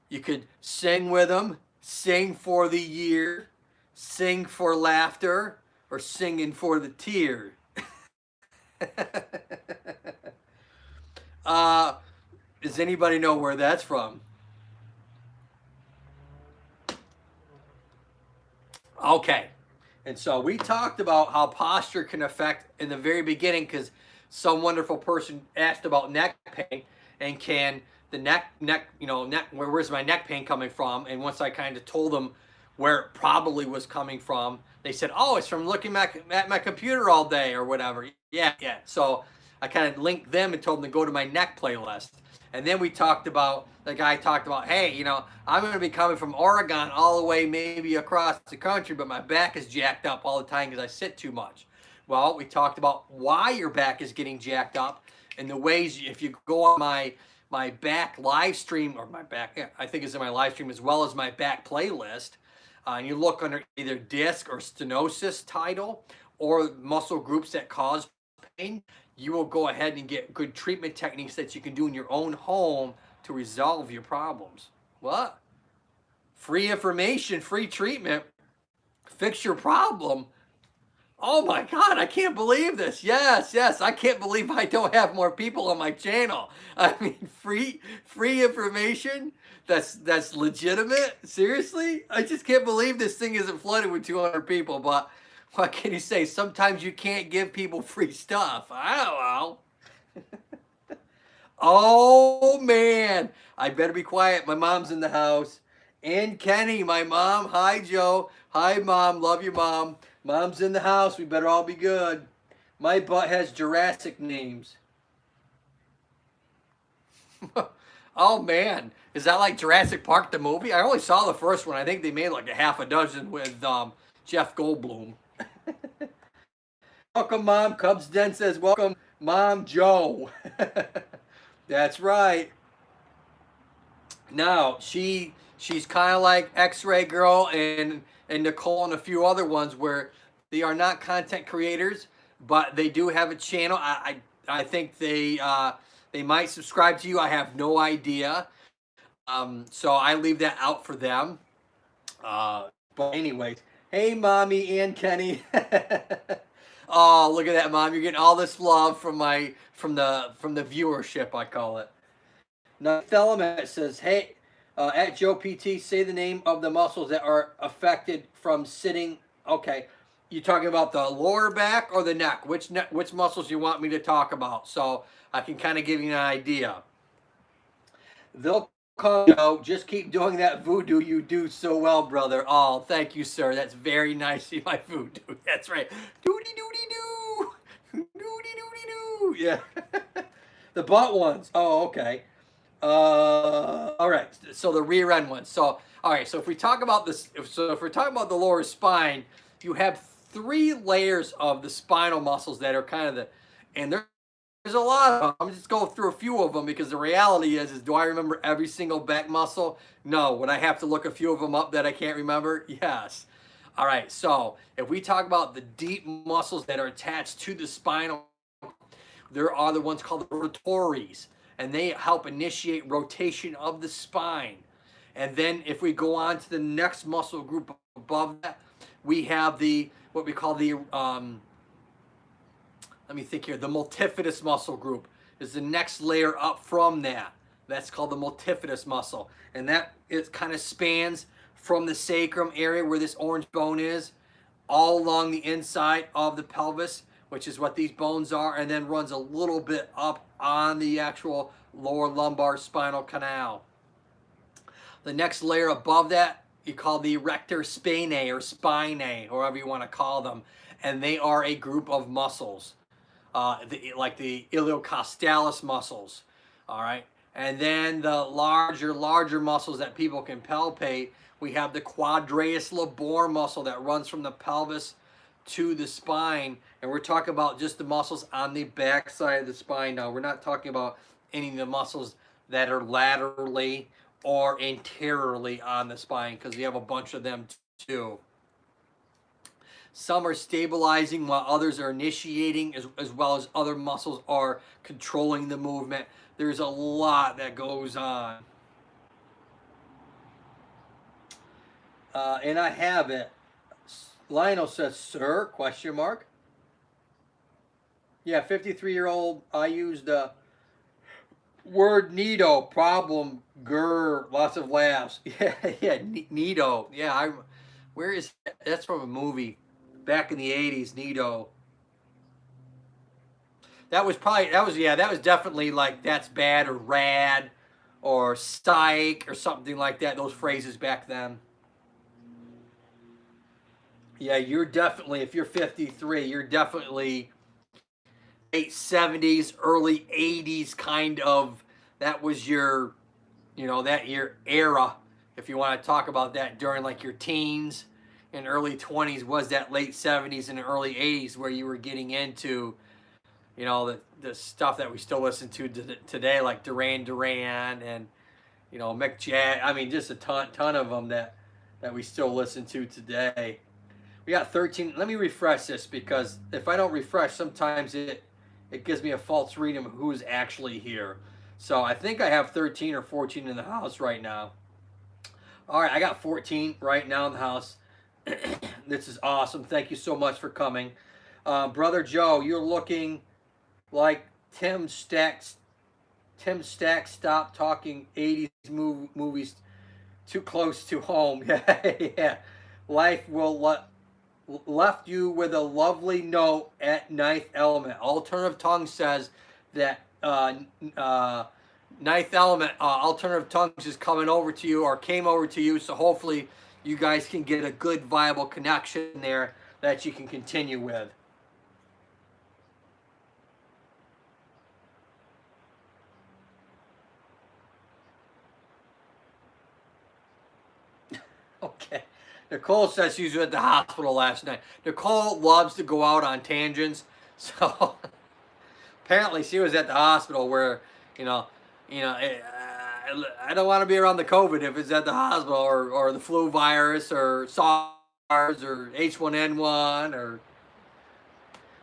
you could sing with them, sing for the year, sing for laughter, or singing for the tear. Does anybody know where that's from? Okay. And so we talked about how posture can affect in the very beginning, because some wonderful person asked about neck pain and can the neck, where's my neck pain coming from? And once I kind of told them where it probably was coming from, they said, oh, it's from looking at my computer all day or whatever. Yeah. So I kind of linked them and told them to go to my neck playlist. And then the guy talked about, hey, I'm going to be coming from Oregon all the way maybe across the country, but my back is jacked up all the time because I sit too much. Well, we talked about why your back is getting jacked up and the ways. If you go on my back live stream, or I think it's in my live stream, as well as my back playlist, and you look under either disc or stenosis title or muscle groups that cause pain, you will go ahead and get good treatment techniques that you can do in your own home to resolve your problems. What? Free information, free treatment, fix your problem. Oh my God, I can't believe this. Yes, I can't believe I don't have more people on my channel. I mean, free information that's legitimate. Seriously? I just can't believe this thing isn't flooded with 200 people, but what can you say? Sometimes you can't give people free stuff. I don't know. Oh man, I better be quiet. My mom's in the house. And Kenny, my mom. Hi, Joe. Hi, Mom. Love you, Mom. Mom's in the house. We better all be good. My butt has Jurassic names. Oh, man. Is that like Jurassic Park, the movie? I only saw the first one. I think they made like a half a dozen with Jeff Goldblum. Welcome, Mom. Cubs Den says, welcome, Mom Joe. That's right. Now, she's kind of like X-Ray Girl and Nicole and a few other ones where they are not content creators, but they do have a channel. I think they might subscribe to you. I have no idea. So I leave that out for them. But anyways, hey, Mommy and Kenny. Oh, look at that, Mom. You're getting all this love from the viewership, I call it. Now, Thelamet says, hey, at Joe PT, say the name of the muscles that are affected from sitting. Okay, you talking about the lower back or the neck? Which muscles you want me to talk about? So I can kind of give you an idea. They'll call you. Just keep doing that voodoo you do so well, brother. Oh, thank you, sir. That's very nice of my voodoo. That's right. Doody doody doo. Doody doody doo. Yeah. The butt ones. Oh, okay. All right. So the rear end ones. So all right. So if we talk about this, if we're talking about the lower spine, you have 3 layers of the spinal muscles that are kind of and there's a lot of them. I'm just going through a few of them because the reality is do I remember every single back muscle? No. Would I have to look a few of them up that I can't remember? Yes. All right. So if we talk about the deep muscles that are attached to the spinal, there are the ones called the rotatories, and they help initiate rotation of the spine. And then if we go on to the next muscle group above that, we have what we call the let me think here. The multifidus muscle group is the next layer up from that. That's called the multifidus muscle. And that it kind of spans from the sacrum area where this orange bone is, all along the inside of the pelvis, which is what these bones are, and then runs a little bit up on the actual lower lumbar spinal canal. The next layer above that, you call the Erector Spinae or Spinae, however you want to call them. And they are a group of muscles. Like the iliocostalis muscles, all right? And then the larger muscles that people can palpate, we have the quadratus labor muscle that runs from the pelvis to the spine. And we're talking about just the muscles on the back side of the spine now. We're not talking about any of the muscles that are laterally or anteriorly on the spine because we have a bunch of them too. Some are stabilizing while others are initiating, as well as other muscles are controlling the movement. There's a lot that goes on. And I have it. Lionel says, sir, question mark. Yeah, 53-year-old, I used the word neato, problem, grr, lots of laughs. Yeah, neato. Yeah, where is that? That's from a movie. Back in the 80s, Nito. That was definitely like that's bad or rad or psych or something like that. Those phrases back then. Yeah, you're definitely, if you're 53, you're definitely late 70s, early 80s kind of, that was your, that your era, if you want to talk about that during like your teens and early 20s was that late 70s and early 80s where you were getting into, the stuff that we still listen to today, like Duran Duran and, Mick Jagger. I mean, just a ton of them that we still listen to today. We got 13. Let me refresh this because if I don't refresh, sometimes it gives me a false reading of who's actually here. So I think I have 13 or 14 in the house right now. All right, I got 14 right now in the house. This is awesome. Thank you so much for coming. Brother Joe, you're looking like Tim Stacks. Tim Stacks stopped talking 80s movies too close to home. Yeah. Life will left you with a lovely note at Ninth Element. Alternative Tongue says that Ninth Element, Alternative Tongues is coming over to you or came over to you, so hopefully you guys can get a good viable connection there that you can continue with. Okay. Nicole says she was at the hospital last night. Nicole loves to go out on tangents, so apparently she was at the hospital where, I don't want to be around the COVID if it's at the hospital or the flu virus or SARS or H1N1 or.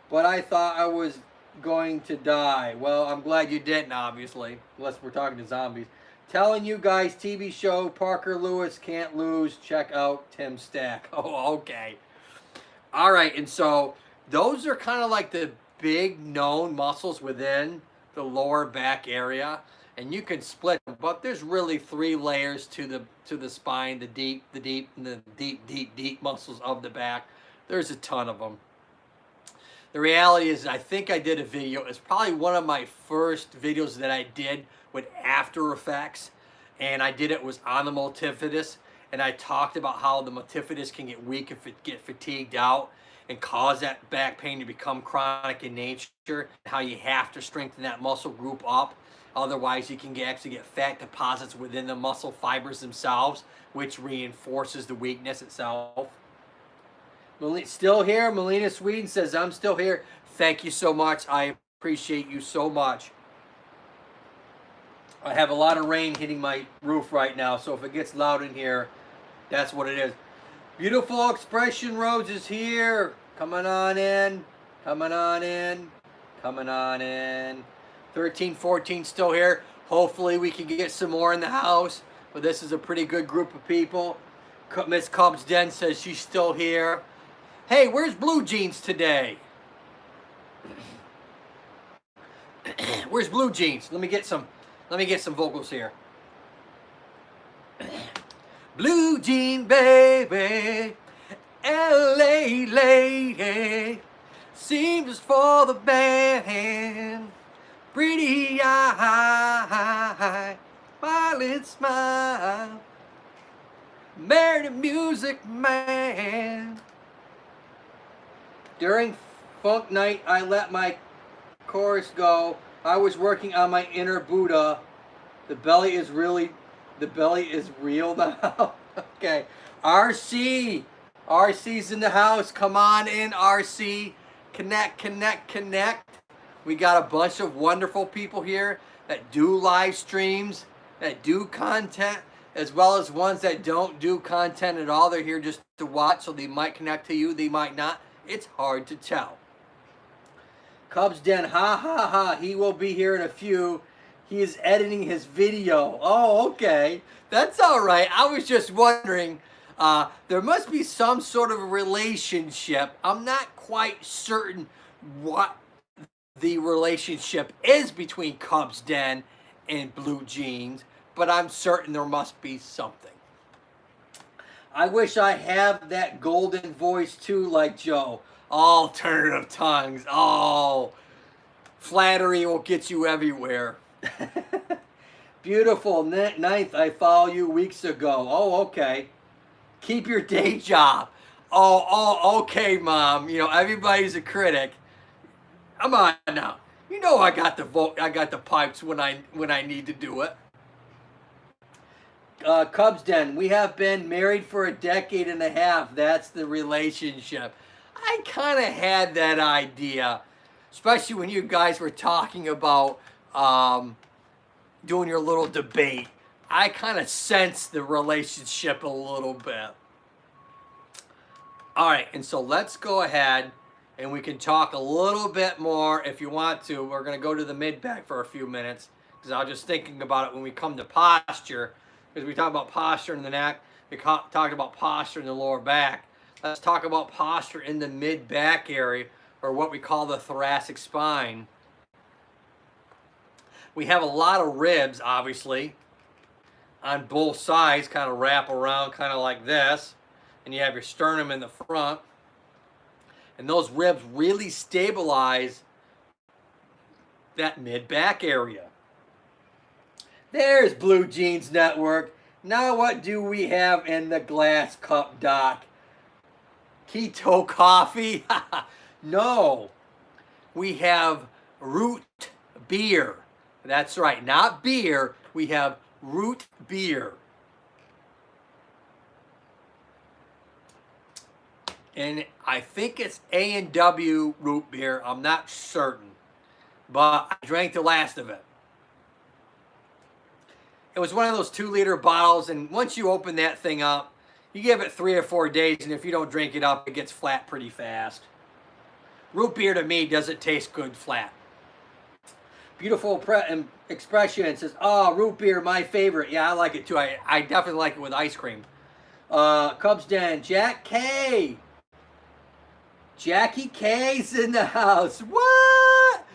But I thought I was going to die. Well, I'm glad you didn't, obviously, unless we're talking to zombies. Telling you guys, TV show, Parker Lewis can't lose. Check out Tim Stack. Oh, okay. All right, and so those are kind of like the big known muscles within the lower back area, and you can split them, but there's really 3 layers to the spine, the deep, and the deep muscles of the back. There's a ton of them. The reality is, I think I did a video. It's probably one of my first videos that I did with After Effects, and I did it was on the multifidus, and I talked about how the multifidus can get weak if it get fatigued out and cause that back pain to become chronic in nature, how you have to strengthen that muscle group up. Otherwise, you can actually get fat deposits within the muscle fibers themselves, which reinforces the weakness itself. Still here? Melina Sweden says, I'm still here. Thank you so much. I appreciate you so much. I have a lot of rain hitting my roof right now, so if it gets loud in here, that's what it is. Beautiful Expression Rose is here. Coming on in. Coming on in. Coming on in. 13, 14 still here. Hopefully we can get some more in the house, but this is a pretty good group of people. Miss Cubs Den says she's still here. Hey, where's Blue Jeans today? Where's Blue Jeans? Let me get some vocals here. Blue Jean baby, LA lady, seems for the band. Pretty eye, violet smile, married a music man. During Funk Night, I let my chorus go. I was working on my inner Buddha. The belly is real now. Okay. RC's in the house. Come on in, RC. Connect. We got a bunch of wonderful people here that do live streams, that do content, as well as ones that don't do content at all. They're here just to watch, so they might connect to you, they might not. It's hard to tell. Cubs Den, ha. He will be here in a few. He is editing his video. Oh, okay. That's all right. I was just wondering. There must be some sort of relationship. I'm not quite certain what the relationship is between Cubs Den and Blue Jeans, but I'm certain there must be something. I wish I have that golden voice too, like Joe. Alternative Tongues. Oh, Flattery will get you everywhere. Beautiful. Ninth, I followed you weeks ago. Oh, okay. Keep your day job. Oh, okay, Mom. You know, everybody's a critic. Come on now. You know I got the vote. I got the pipes when I need to do it. Cubs Den. We have been married for a decade and a half. That's the relationship. I kind of had that idea, especially when you guys were talking about doing your little debate. I kind of sensed the relationship a little bit. All right, and so let's go ahead and we can talk a little bit more if you want to. We're going to go to the mid-back for a few minutes because I was just thinking about it when we come to posture, because we talk about posture in the neck, we talked about posture in the lower back. Let's talk about posture in the mid-back area, or what we call the thoracic spine. We have a lot of ribs, obviously, on both sides, kind of wrap around kind of like this. And you have your sternum in the front. And those ribs really stabilize that mid-back area. There's Blue Jeans Network. Now what do we have in the glass cup, Doc? Keto coffee? No. We have root beer. That's right, not beer. We have root beer. And I think it's A&W root beer. I'm not certain. But I drank the last of it. It was one of those 2-liter bottles. And once you open that thing up, you give it 3 or 4 days. And if you don't drink it up, it gets flat pretty fast. Root beer to me doesn't taste good flat. Beautiful expression. It says, oh, root beer, my favorite. Yeah, I like it too. I definitely like it with ice cream. Cubs Den. Jack K. Jackie K's in the house. What?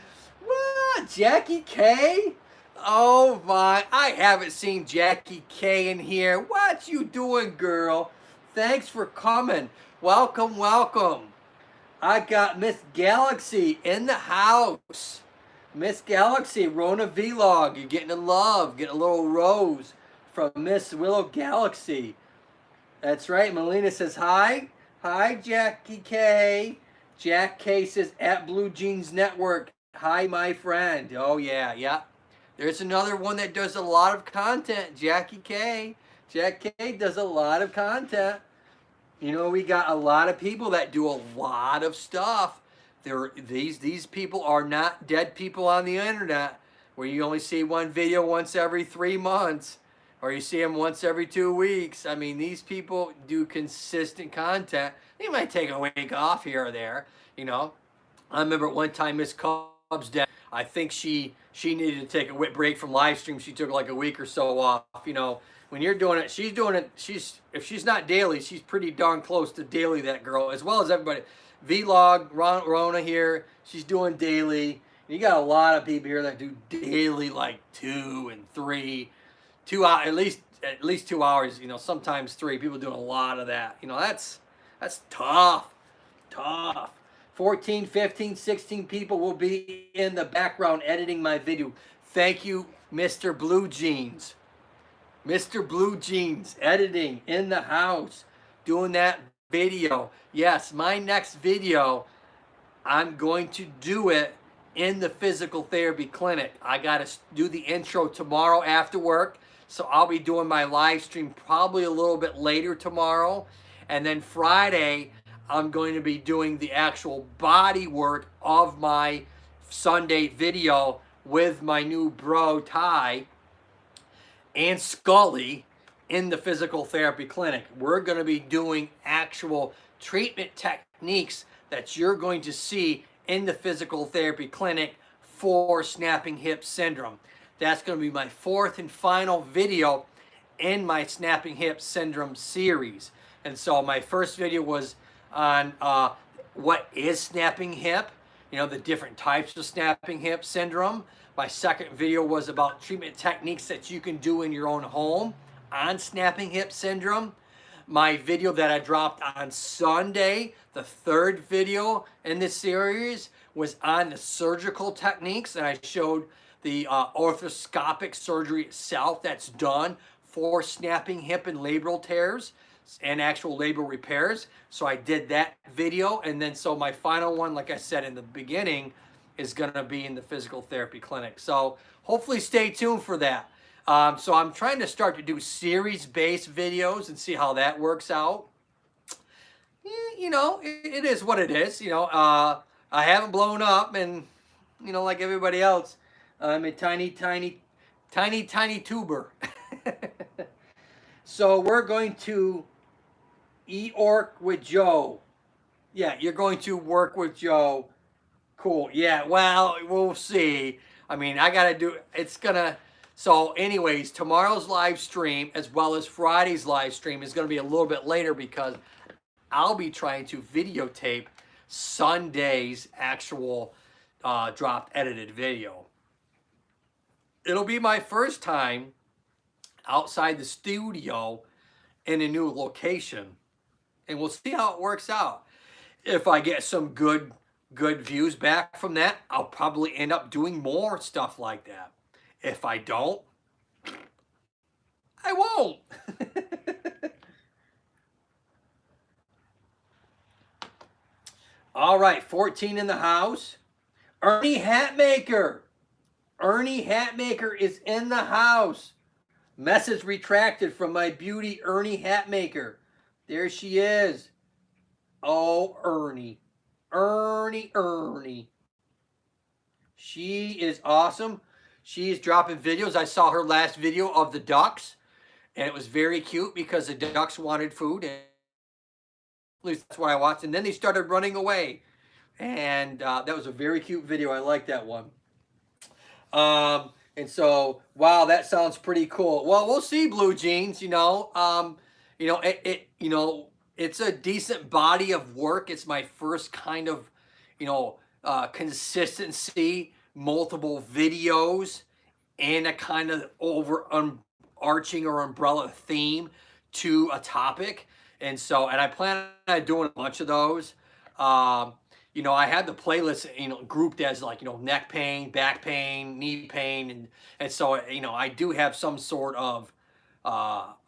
What? Jackie K? Oh my, I haven't seen Jackie K in here. What you doing, girl? Thanks for coming. Welcome, welcome. I got Miss Galaxy in the house. Miss Galaxy, Rona Vlog. You're getting a love, getting a little rose from Miss Willow Galaxy. That's right. Melina says hi. Hi, Jackie K. Jack K says at Blue Jeans Network. Hi, my friend. Oh, yeah, yeah. There's another one that does a lot of content, Jackie K. Jack K does a lot of content. You know, we got a lot of people that do a lot of stuff. These people are not dead people on the internet where you only see one video once every 3 months. Or you see them once every 2 weeks. I mean, these people do consistent content. They might take a week off here or there, you know. I remember one time Miss Cubs Den, I think she needed to take a break from live stream. She took like a week or so off, you know. When you're doing it, she's doing it. If she's not daily, she's pretty darn close to daily, that girl, as well as everybody. Vlog, Rona here, she's doing daily. You got a lot of people here that do daily, like 2 and 3. 2 hours, at least 2 hours, you know, sometimes 3. People doing a lot of that. You know, that's tough. 14, 15, 16 people will be in the background editing my video. Thank you, Mr. Blue Jeans. Mr. Blue Jeans, editing in the house, doing that video. Yes, my next video, I'm going to do it in the physical therapy clinic. I got to do the intro tomorrow after work. So I'll be doing my live stream probably a little bit later tomorrow. And then Friday, I'm going to be doing the actual body work of my Sunday video with my new bro, Ty, and Skully in the physical therapy clinic. We're going to be doing actual treatment techniques that you're going to see in the physical therapy clinic for snapping hip syndrome. That's going to be my 4th and final video in my snapping hip syndrome series. And so my first video was on what is snapping hip, you know, the different types of snapping hip syndrome. My second video was about treatment techniques that you can do in your own home on snapping hip syndrome. My video that I dropped on Sunday, the 3rd video in this series, was on the surgical techniques, and I showed the orthoscopic surgery itself that's done for snapping hip and labral tears and actual labral repairs. So I did that video, and then so my final one, like I said in the beginning, is going to be in the physical therapy clinic. So hopefully stay tuned for that. So I'm trying to start to do series-based videos and see how that works out. You know, it is what it is. You know, I haven't blown up, and you know, like everybody else, I'm a tiny tuber. So we're going to e-orc with Joe. Yeah, you're going to work with Joe. Cool. Yeah, well, we'll see. I mean, I got to do, it's going to, so anyways, tomorrow's live stream as well as Friday's live stream is going to be a little bit later because I'll be trying to videotape Sunday's actual dropped edited video. It'll be my first time outside the studio in a new location, and we'll see how it works out. If I get some good views back from that, I'll probably end up doing more stuff like that. If I don't, I won't. All right, 14 in the house. Ernie Hatmaker. Ernie Hatmaker is in the house. Message retracted from my beauty Ernie Hatmaker. There she is. Oh, Ernie. Ernie. She is awesome. She is dropping videos. I saw her last video of the ducks, and it was very cute because the ducks wanted food, and at least that's what I watched. And then they started running away, and that was a very cute video. I like that one. And so, wow, that sounds pretty cool. Well, we'll see, Blue Jeans. You know, it's a decent body of work. It's my first kind of, consistency, multiple videos, and a kind of overarching or umbrella theme to a topic. And so, and I plan on doing a bunch of those. I had the playlist, grouped as like, neck pain, back pain, knee pain. And so, I do have some sort of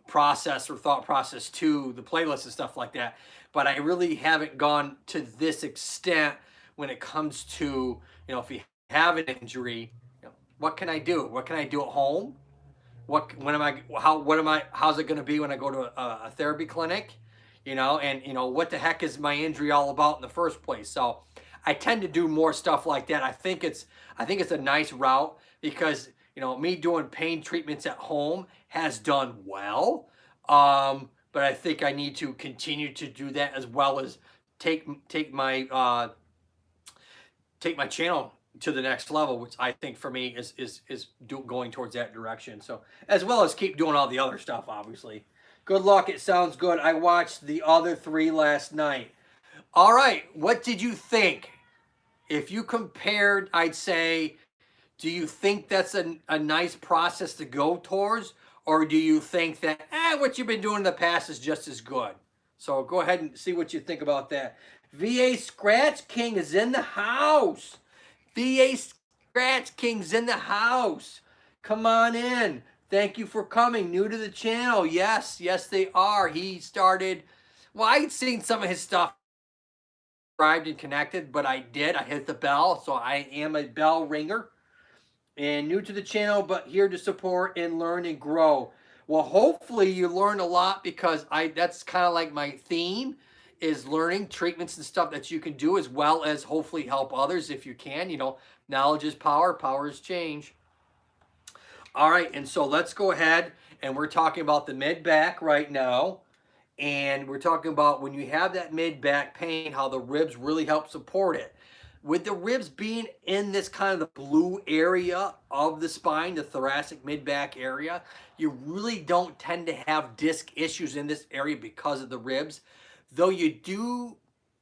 process or thought process to the playlist and stuff like that. But I really haven't gone to this extent when it comes to, if you have an injury, what can I do? What can I do at home? How's it going to be when I go to a therapy clinic? What the heck is my injury all about in the first place? So I tend to do more stuff like that. I think it's a nice route because, me doing pain treatments at home has done well. But I think I need to continue to do that as well as take my channel to the next level, which I think for me is going towards that direction. So as well as keep doing all the other stuff, obviously. Good luck. It sounds good. I watched the other 3 last night. All right. What did you think? If you compared, I'd say, do you think that's a nice process to go towards? Or do you think that what you've been doing in the past is just as good? So go ahead and see what you think about that. VA Scratch King is in the house. VA Scratch King's in the house. Come on in. Thank you for coming. New to the channel. Yes, they are. He started, well, I'd seen some of his stuff subscribed and connected, but I hit the bell, so I am a bell ringer. And new to the channel, but here to support and learn and grow. Well, hopefully you learned a lot because that's kind of like my theme is learning treatments and stuff that you can do as well as hopefully help others if you can. Knowledge is power. Power is change. All right, and so let's go ahead, and we're talking about the mid-back right now, and we're talking about when you have that mid-back pain, how the ribs really help support it. With the ribs being in this kind of the blue area of the spine, the thoracic mid-back area, you really don't tend to have disc issues in this area because of the ribs. Though you do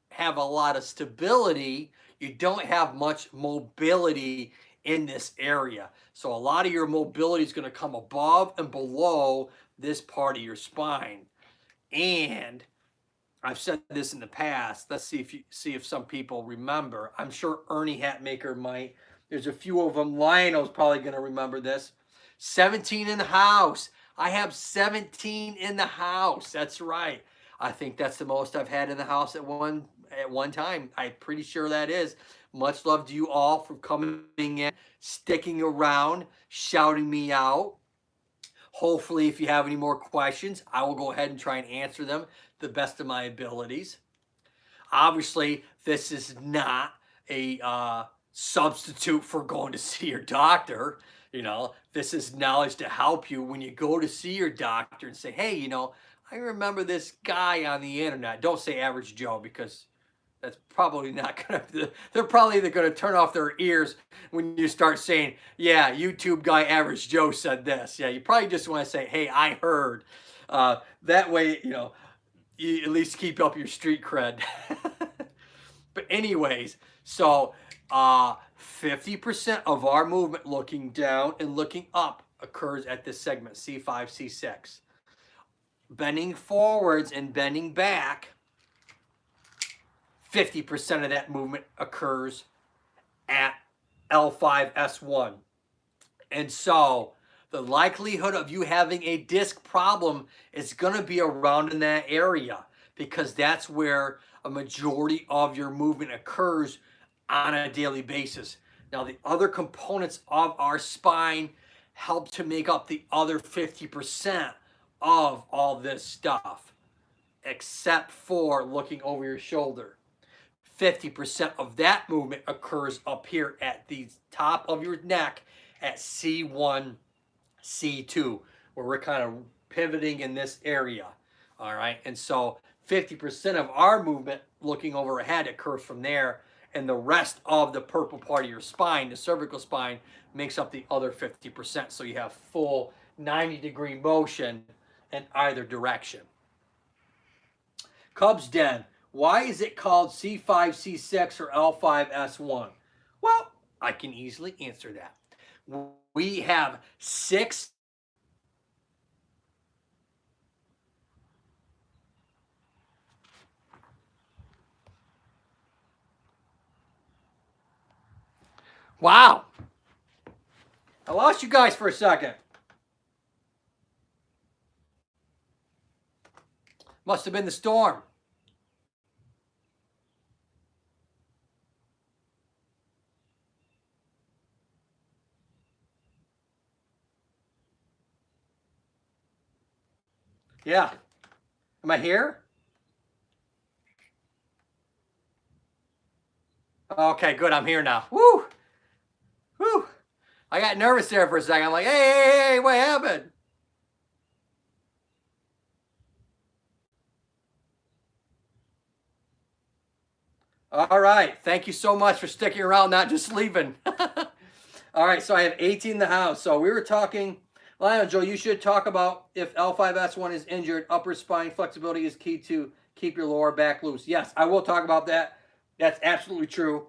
have a lot of stability, you don't have much mobility in this area. So a lot of your mobility is going to come above and below this part of your spine. And I've said this in the past. Let's see if some people remember. I'm sure Ernie Hatmaker might. There's a few of them. Lionel's probably going to remember this. 17 in the house. I have 17 in the house. That's right. I think that's the most I've had in the house at one time. I'm pretty sure that is. Much love to you all for coming in, sticking around, shouting me out. Hopefully, if you have any more questions, I will go ahead and try and answer them to the best of my abilities. Obviously, this is not a substitute for going to see your doctor. You know, this is knowledge to help you when you go to see your doctor and say, hey, you know, I remember this guy on the internet. Don't say average Joe, because that's probably not going to, they're probably either going to turn off their ears when you start saying, yeah, YouTube guy Average Joe said this. Yeah, you probably just want to say, hey, I heard. That way, you know, you at least keep up your street cred. But anyways, so 50% of our movement looking down and looking up occurs at this segment, C5, C6. Bending forwards and bending back, 50% of that movement occurs at L5, S1. And so the likelihood of you having a disc problem is going to be around in that area, because that's where a majority of your movement occurs on a daily basis. Now, the other components of our spine help to make up the other 50% of all this stuff, except for looking over your shoulder. 50% of that movement occurs up here at the top of your neck at C1, C2, where we're kind of pivoting in this area. All right. And so 50% of our movement looking overhead occurs from there. And the rest of the purple part of your spine, the cervical spine, makes up the other 50%. So you have full 90-degree motion in either direction. Cubs Den. Why is it called C5, C6 or L5, S1? Well, I can easily answer that. We have 6 Wow. I lost you guys for a second. Must have been the storm. Yeah. Am I here? Okay, good. I'm here now. Woo! Woo! I got nervous there for a second. I'm like, hey, what happened? All right. Thank you so much for sticking around, not just leaving. All right. So I have 18 in the house. So we were talking, Lionel, Joe, you should talk about if L5S1 is injured, upper spine flexibility is key to keep your lower back loose. Yes, I will talk about that. That's absolutely true.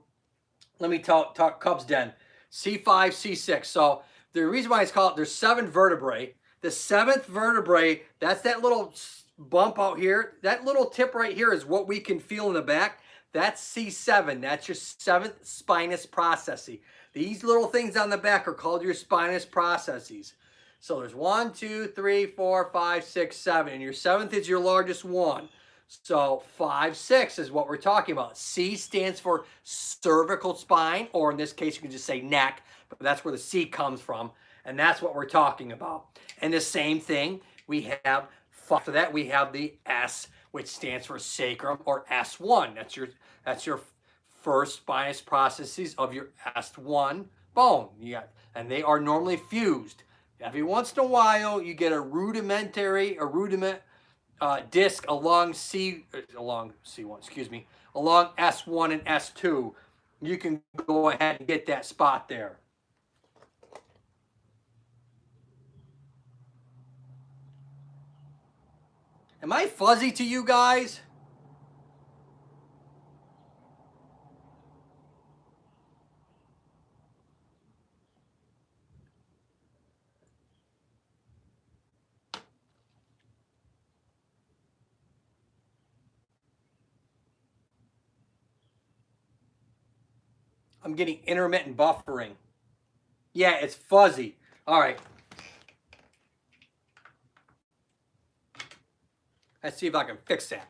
Let me talk Cubs Den. C5, C6. So the reason why it's called, there's 7 vertebrae. The 7th vertebrae, that's that little bump out here. That little tip right here is what we can feel in the back. That's C7. That's your 7th spinous processes. These little things on the back are called your spinous processes. So there's 1, 2, 3, 4, 5, 6, 7. And your 7th is your largest one. So 5, 6 is what we're talking about. C stands for cervical spine, or in this case, you can just say neck, but that's where the C comes from. And that's what we're talking about. And the same thing, we have, after that, we have the S, which stands for sacrum, or S1. That's your first spinous processes of your S1 bone. And they are normally fused. Every once in a while, you get a rudiment disc along C1, excuse me, along S1 and S2. You can go ahead and get that spot there. Am I fuzzy to you guys? I'm getting intermittent buffering. Yeah, it's fuzzy. All right. Let's see if I can fix that.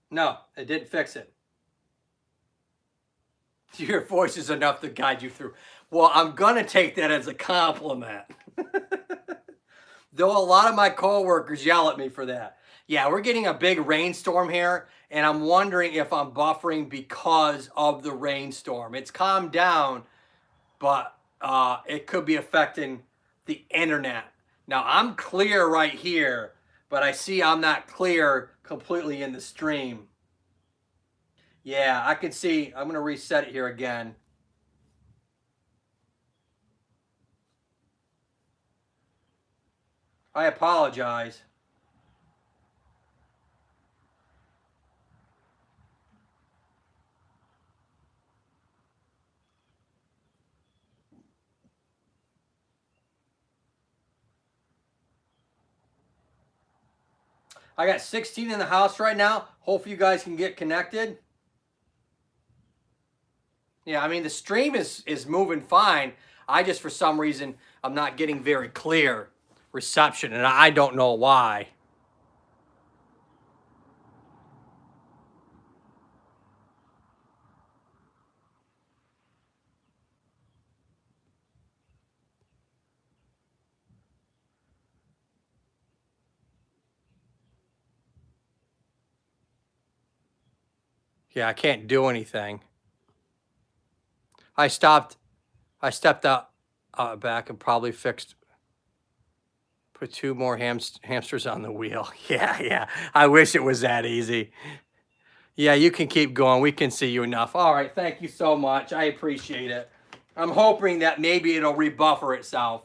No, it didn't fix it. Your voice is enough to guide you through. Well, I'm going to take that as a compliment. Though a lot of my coworkers yell at me for that. Yeah, we're getting a big rainstorm here, and I'm wondering if I'm buffering because of the rainstorm. It's calmed down, but it could be affecting the internet. Now, I'm clear right here, but I see I'm not clear completely in the stream. Yeah, I can see. I'm going to reset it here again. I apologize. I got 16 in the house right now. Hopefully you guys can get connected. Yeah, I mean, the stream is moving fine. I just, for some reason, I'm not getting very clear reception, and I don't know why. Yeah, I can't do anything. I stepped out back and probably put 2 more hamsters on the wheel. Yeah. I wish it was that easy. Yeah, you can keep going. We can see you enough. All right, thank you so much. I appreciate it. I'm hoping that maybe it'll rebuffer itself,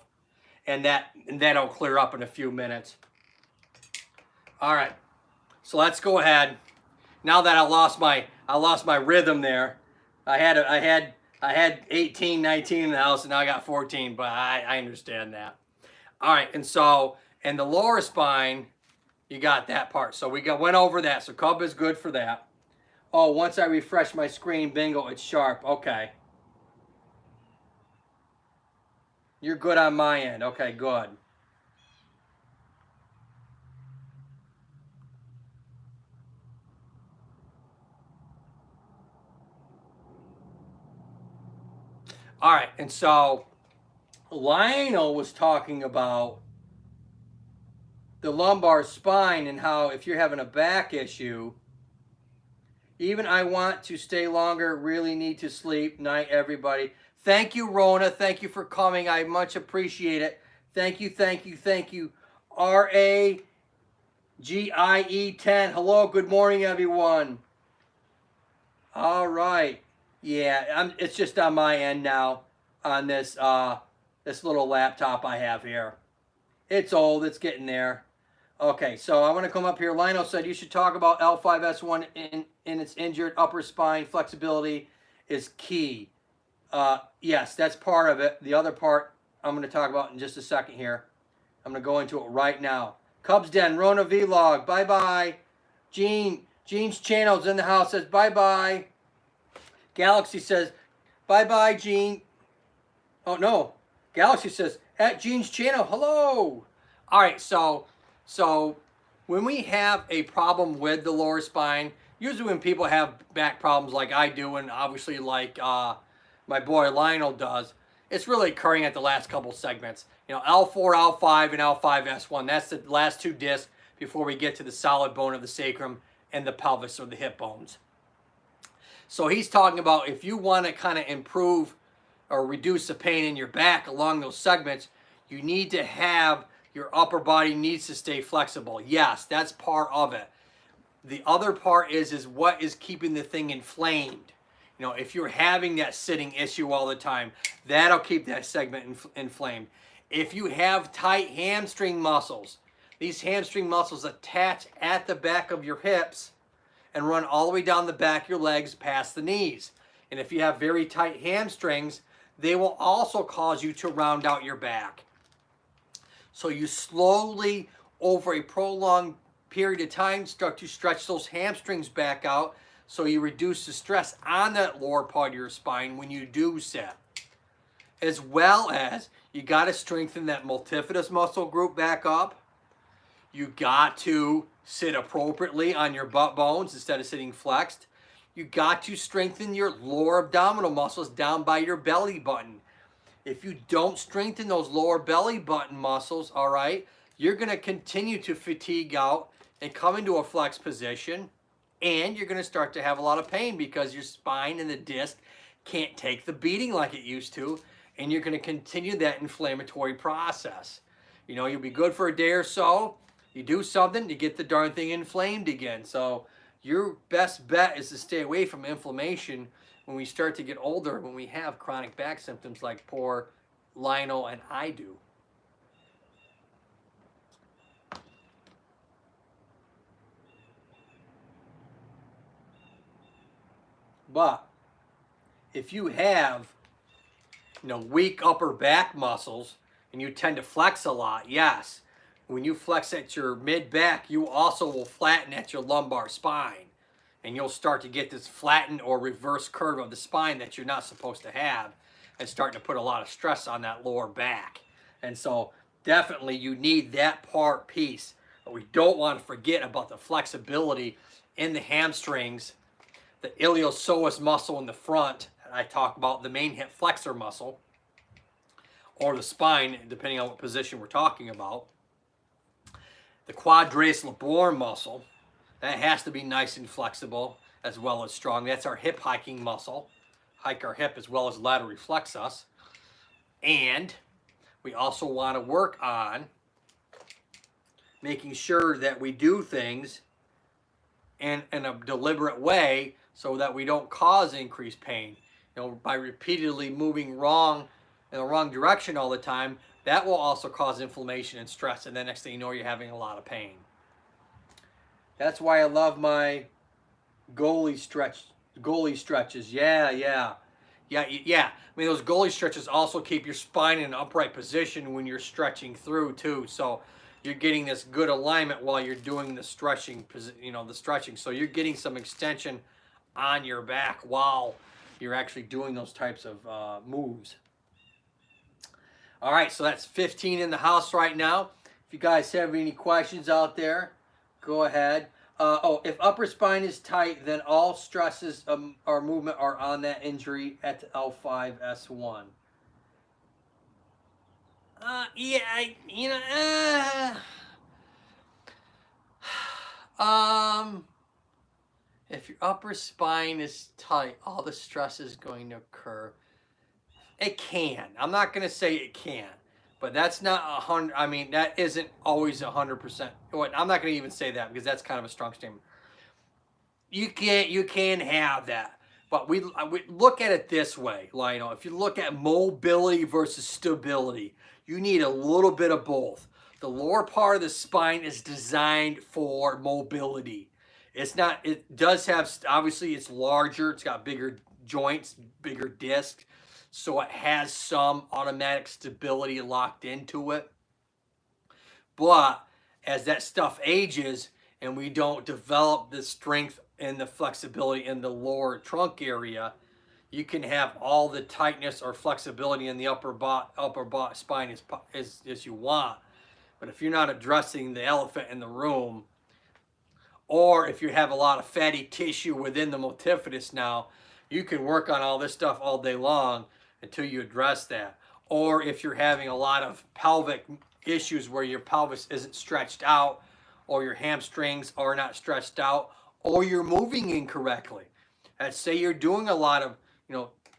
and that'll clear up in a few minutes. All right, so let's go ahead. Now that I lost my rhythm there, I had 18, 19 in the house, and now I got 14. But I understand that. All right, and so and the lower spine, you got that part. So we went over that. So Cub is good for that. Oh, once I refresh my screen, bingo, it's sharp. Okay. You're good on my end. Okay, good. All right, and so Lionel was talking about the lumbar spine and how if you're having a back issue, even I want to stay longer, really need to sleep. Night, everybody. Thank you, Rona. Thank you for coming. I much appreciate it. Thank you. RAGIE10. Hello, good morning, everyone. All right. Yeah, it's just on my end now on this this little laptop I have here. It's old. It's getting there. Okay, so I want to come up here. Lionel said you should talk about L5S1 in its injured upper spine. Flexibility is key. Yes, that's part of it. The other part I'm going to talk about in just a second here. I'm going to go into it right now. Cubs Den, Rona Vlog, bye-bye. Gene's channel's in the house, says bye-bye. Galaxy says, bye-bye, Gene. Oh, no. Galaxy says, at Gene's channel, hello. All right, so when we have a problem with the lower spine, usually when people have back problems like I do and obviously like my boy Lionel does, it's really occurring at the last couple segments. You know, L4, L5, and L5S1. That's the last 2 discs before we get to the solid bone of the sacrum and the pelvis or the hip bones. So he's talking about if you want to kind of improve or reduce the pain in your back along those segments, you need to have your upper body needs to stay flexible. Yes, that's part of it. The other part is what is keeping the thing inflamed. You know, if you're having that sitting issue all the time, that'll keep that segment inflamed. If you have tight hamstring muscles, these hamstring muscles attach at the back of your hips and run all the way down the back of your legs past the knees. And if you have very tight hamstrings, they will also cause you to round out your back. So you slowly, over a prolonged period of time, start to stretch those hamstrings back out, so you reduce the stress on that lower part of your spine when you do sit. As well as, you got to strengthen that multifidus muscle group back up. You got to sit appropriately on your butt bones instead of sitting flexed. You got to strengthen your lower abdominal muscles down by your belly button. If you don't strengthen those lower belly button muscles, all right, you're going to continue to fatigue out and come into a flex position, and you're going to start to have a lot of pain because your spine and the disc can't take the beating like it used to, and you're going to continue that inflammatory process. You know, you'll be good for a day or so. You do something, you get the darn thing inflamed again. So your best bet is to stay away from inflammation when we start to get older, when we have chronic back symptoms like poor Lionel and I do. But if you have, weak upper back muscles and you tend to flex a lot, yes, when you flex at your mid back, you also will flatten at your lumbar spine. And you'll start to get this flattened or reverse curve of the spine that you're not supposed to have, and starting to put a lot of stress on that lower back. And so definitely you need that piece. But we don't want to forget about the flexibility in the hamstrings, the iliopsoas muscle in the front. I talk about the main hip flexor muscle, or the spine, depending on what position we're talking about. The quadratus labrum muscle. That has to be nice and flexible as well as strong. That's our hip hiking muscle. Hike our hip as well as laterally flex us. And we also want to work on making sure that we do things in a deliberate way so that we don't cause increased pain. By repeatedly moving in the wrong direction all the time, that will also cause inflammation and stress. And the next thing you know, you're having a lot of pain. That's why I love my goalie stretches. Yeah. I mean, those goalie stretches also keep your spine in an upright position when you're stretching through too. So you're getting this good alignment while you're doing the stretching. So you're getting some extension on your back while you're actually doing those types of moves. All right, so that's 15 in the house right now. If you guys have any questions out there, go ahead. If upper spine is tight, then all stresses or movement are on that injury at L5S1. If your upper spine is tight, all the stress is going to occur. It can. I'm not going to say it can. But that's not 100. I mean, that isn't always 100%. I'm not going to even say that because that's kind of a strong statement. You can have that. But we look at it this way, Lionel. If you look at mobility versus stability, you need a little bit of both. The lower part of the spine is designed for mobility. It's not. It does have, obviously, it's larger. It's got bigger joints, bigger discs. So it has some automatic stability locked into it. But as that stuff ages and we don't develop the strength and the flexibility in the lower trunk area, you can have all the tightness or flexibility in the upper spine as you want. But if you're not addressing the elephant in the room, or if you have a lot of fatty tissue within the multifidus now, you can work on all this stuff all day long until you address that. Or if you're having a lot of pelvic issues where your pelvis isn't stretched out, or your hamstrings are not stretched out, or you're moving incorrectly. Let's say you're doing a lot of,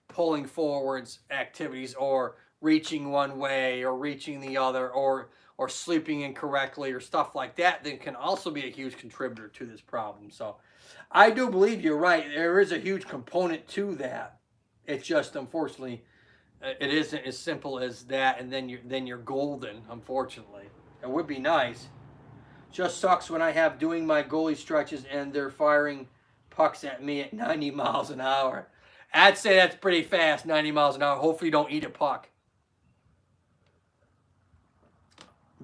pulling forwards activities, or reaching one way or reaching the other, or sleeping incorrectly or stuff like that, then can also be a huge contributor to this problem. So I do believe you're right. There is a huge component to that. It's just, unfortunately, it isn't as simple as that, and then you're golden, unfortunately. It would be nice. Just sucks when I have doing my goalie stretches and they're firing pucks at me at 90 miles an hour. I'd say that's pretty fast, 90 miles an hour. Hopefully you don't eat a puck.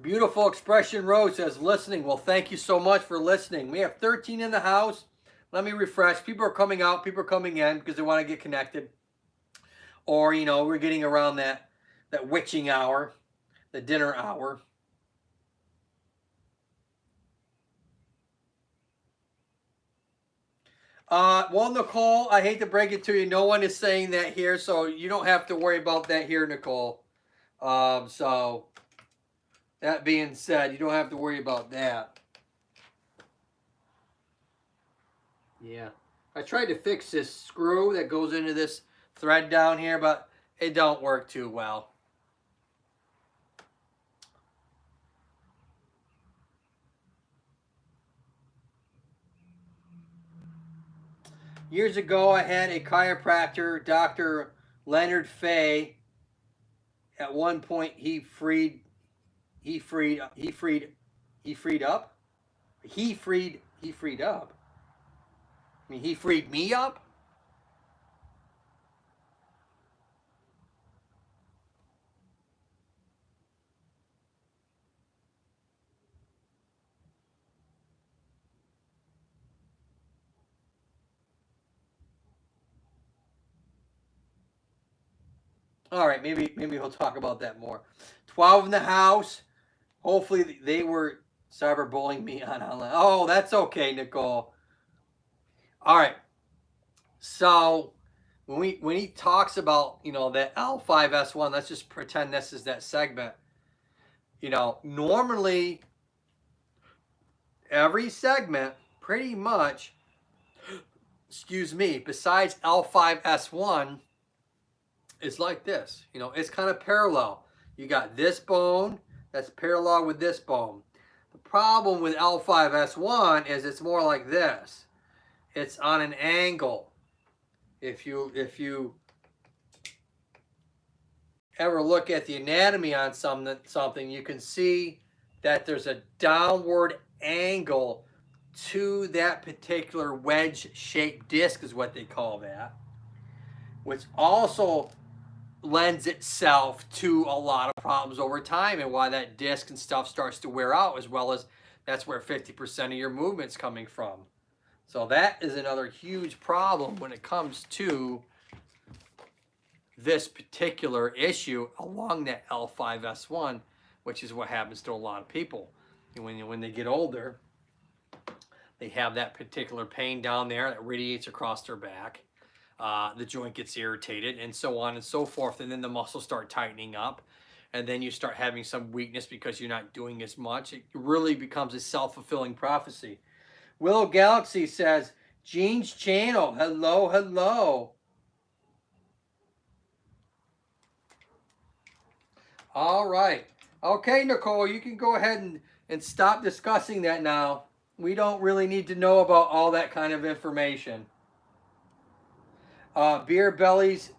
Beautiful Expression Road says, listening. Well, thank you so much for listening. We have 13 in the house. Let me refresh. People are coming out. People are coming in because they want to get connected. Or, you know, we're getting around that witching hour, the dinner hour. Well, Nicole, I hate to break it to you. No one is saying that here, so you don't have to worry about that here, Nicole. So, that being said, you don't have to worry about that. Yeah. I tried to fix this screw that goes into this thread down here, but it don't work too well. Years ago, I had a chiropractor, Dr. Leonard Fay. At one point, he freed up. He freed up. I mean, he freed me up. All right, maybe he'll talk about that more. 12 in the house. Hopefully they were cyberbullying me on online. Oh, that's okay, Nicole. All right. So when he talks about, you know, that L5S1, let's just pretend this is that segment. You know, normally every segment pretty much, excuse me, besides L5S1 is like this. You know, it's kind of parallel. You got this bone that's parallel with this bone. The problem with L5S1 is it's more like this. It's on an angle. If you ever look at the anatomy on something, you can see that there's a downward angle to that particular wedge-shaped disc is what they call that, which also lends itself to a lot of problems over time and why that disc and stuff starts to wear out, as well as that's where 50% of your movement's coming from. So that is another huge problem when it comes to this particular issue along that L5S1, which is what happens to a lot of people. And when they get older, they have that particular pain down there that radiates across their back. The joint gets irritated and so on and so forth. And then the muscles start tightening up. And then you start having some weakness because you're not doing as much. It really becomes a self-fulfilling prophecy. Willow Galaxy says, Gene's channel. Hello, hello. All right. Okay, Nicole, you can go ahead and stop discussing that now. We don't really need to know about all that kind of information. Beer bellies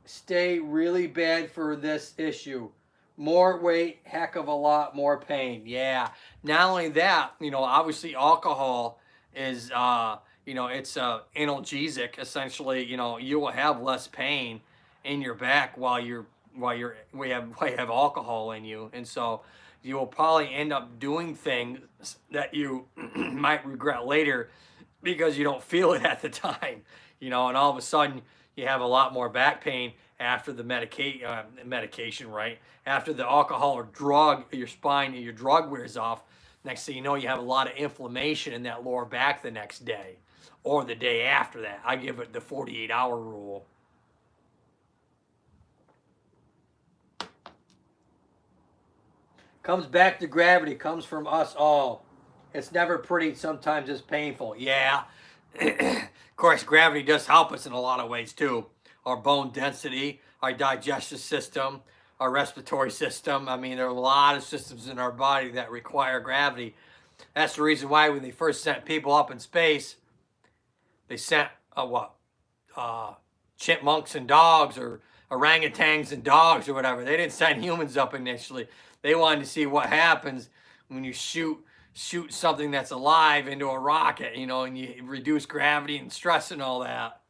stay really bad for this issue. More weight, heck of a lot more pain. Yeah. Not only that, you know, obviously alcohol is, you know, it's analgesic. Essentially, you know, you will have less pain in your back while you have alcohol in you, and so you will probably end up doing things that you might regret later because you don't feel it at the time, you know, and all of a sudden you have a lot more back pain after the medication, right? After the alcohol or drug, your spine, your drug wears off. Next thing you know, you have a lot of inflammation in that lower back the next day or the day after that. I give it the 48-hour rule. Comes back to gravity, comes from us all. It's never pretty, sometimes it's painful. Yeah. Of course, gravity does help us in a lot of ways too. Our bone density, our digestive system, our respiratory system. I mean, there are a lot of systems in our body that require gravity. That's the reason why when they first sent people up in space, they sent chipmunks and dogs, or orangutans and dogs, or whatever. They didn't send humans up initially. They wanted to see what happens when you shoot something that's alive into a rocket, you know, and you reduce gravity and stress and all that.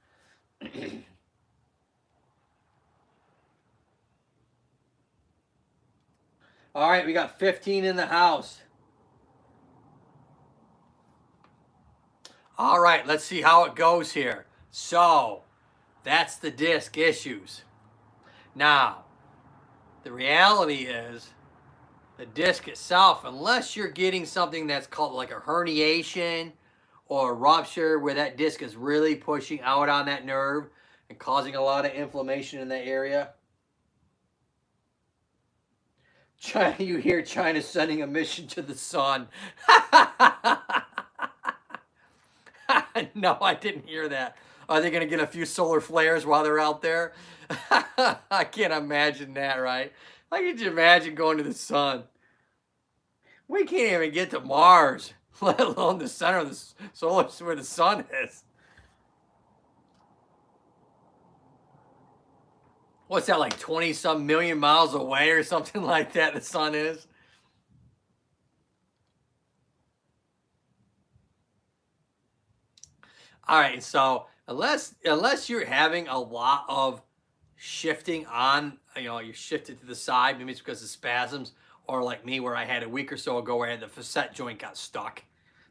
All right, we got 15 in the house. All right, let's see how it goes here. So, that's the disc issues. Now, the reality is the disc itself, unless you're getting something that's called like a herniation or a rupture where that disc is really pushing out on that nerve and causing a lot of inflammation in that area. China, you hear China sending a mission to the sun. No, I didn't hear that. Are they going to get a few solar flares while they're out there? I can't imagine that, right? How could you imagine going to the sun? We can't even get to Mars, let alone the center of the solar, where the sun is. What's that, like 20-some million miles away or something like that, the sun is? All right, so unless you're having a lot of shifting on, you're shifted to the side, maybe it's because of spasms, or like me where I had a week or so ago where I had the facet joint got stuck.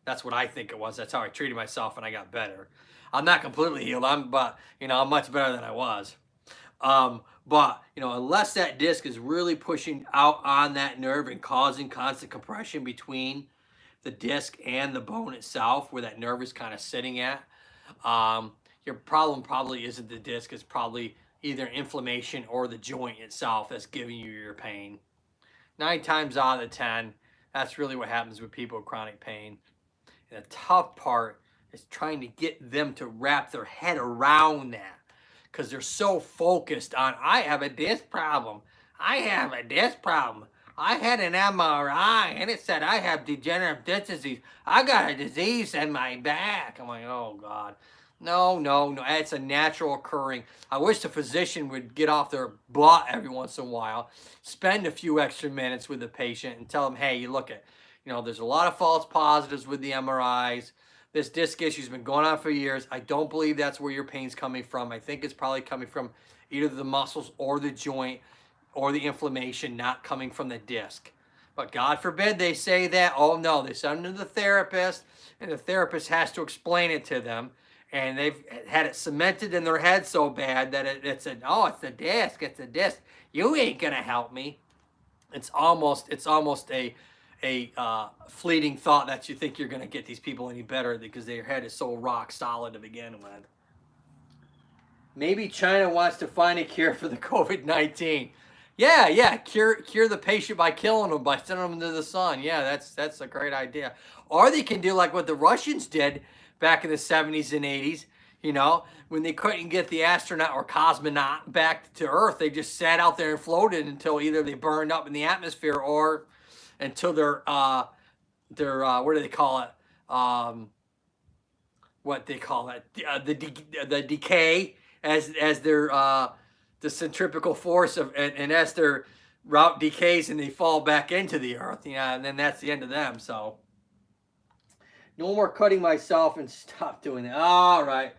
That's what I think it was. That's how I treated myself and I got better. I'm not completely healed, but I'm much better than I was. But unless that disc is really pushing out on that nerve and causing constant compression between the disc and the bone itself, where that nerve is kind of sitting at, your problem probably isn't the disc. It's probably either inflammation or the joint itself that's giving you your pain. 9 times out of 10, that's really what happens with people with chronic pain. And the tough part is trying to get them to wrap their head around that, because they're so focused on, I have a disc problem. I have a disc problem. I had an MRI and it said I have degenerative disc disease. I got a disease in my back. I'm like, oh God. No. It's a natural occurring. I wish the physician would get off their butt every once in a while, spend a few extra minutes with the patient and tell them, hey, you look at, there's a lot of false positives with the MRIs. This disc issue has been going on for years. I don't believe that's where your pain's coming from. I think it's probably coming from either the muscles or the joint, or the inflammation, not coming from the disc. But God forbid they say that. Oh no, they send them to the therapist, and the therapist has to explain it to them. And they've had it cemented in their head so bad that it's the disc, it's the disc. You ain't gonna help me. It's almost a fleeting thought that you think you're gonna get these people any better because their head is so rock solid to begin with. Maybe China wants to find a cure for the COVID-19. Yeah, cure the patient by killing them, by sending them to the sun. Yeah, that's a great idea. Or they can do like what the Russians did back in the 70s and 80s, when they couldn't get the astronaut or cosmonaut back to Earth. They just sat out there and floated until either they burned up in the atmosphere or until their what do they call it? What they call it? The decay as their the centrifugal force of and as their route decays and they fall back into the earth, and then that's the end of them. So no more cutting myself and stop doing that. All right,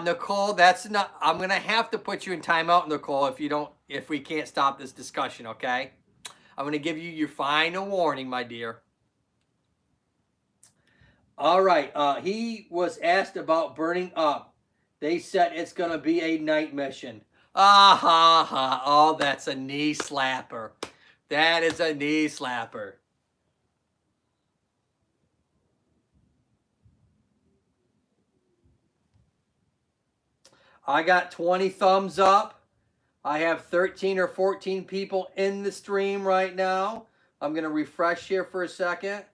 Nicole, that's not. I'm gonna have to put you in timeout, Nicole, if we can't stop this discussion. Okay, I'm gonna give you your final warning, my dear. All right, he was asked about burning up. They said it's gonna be a night mission. Ah ha ha! Oh, that's a knee slapper. That is a knee slapper. I got 20 thumbs up. I have 13 or 14 people in the stream right now. I'm going to refresh here for a second.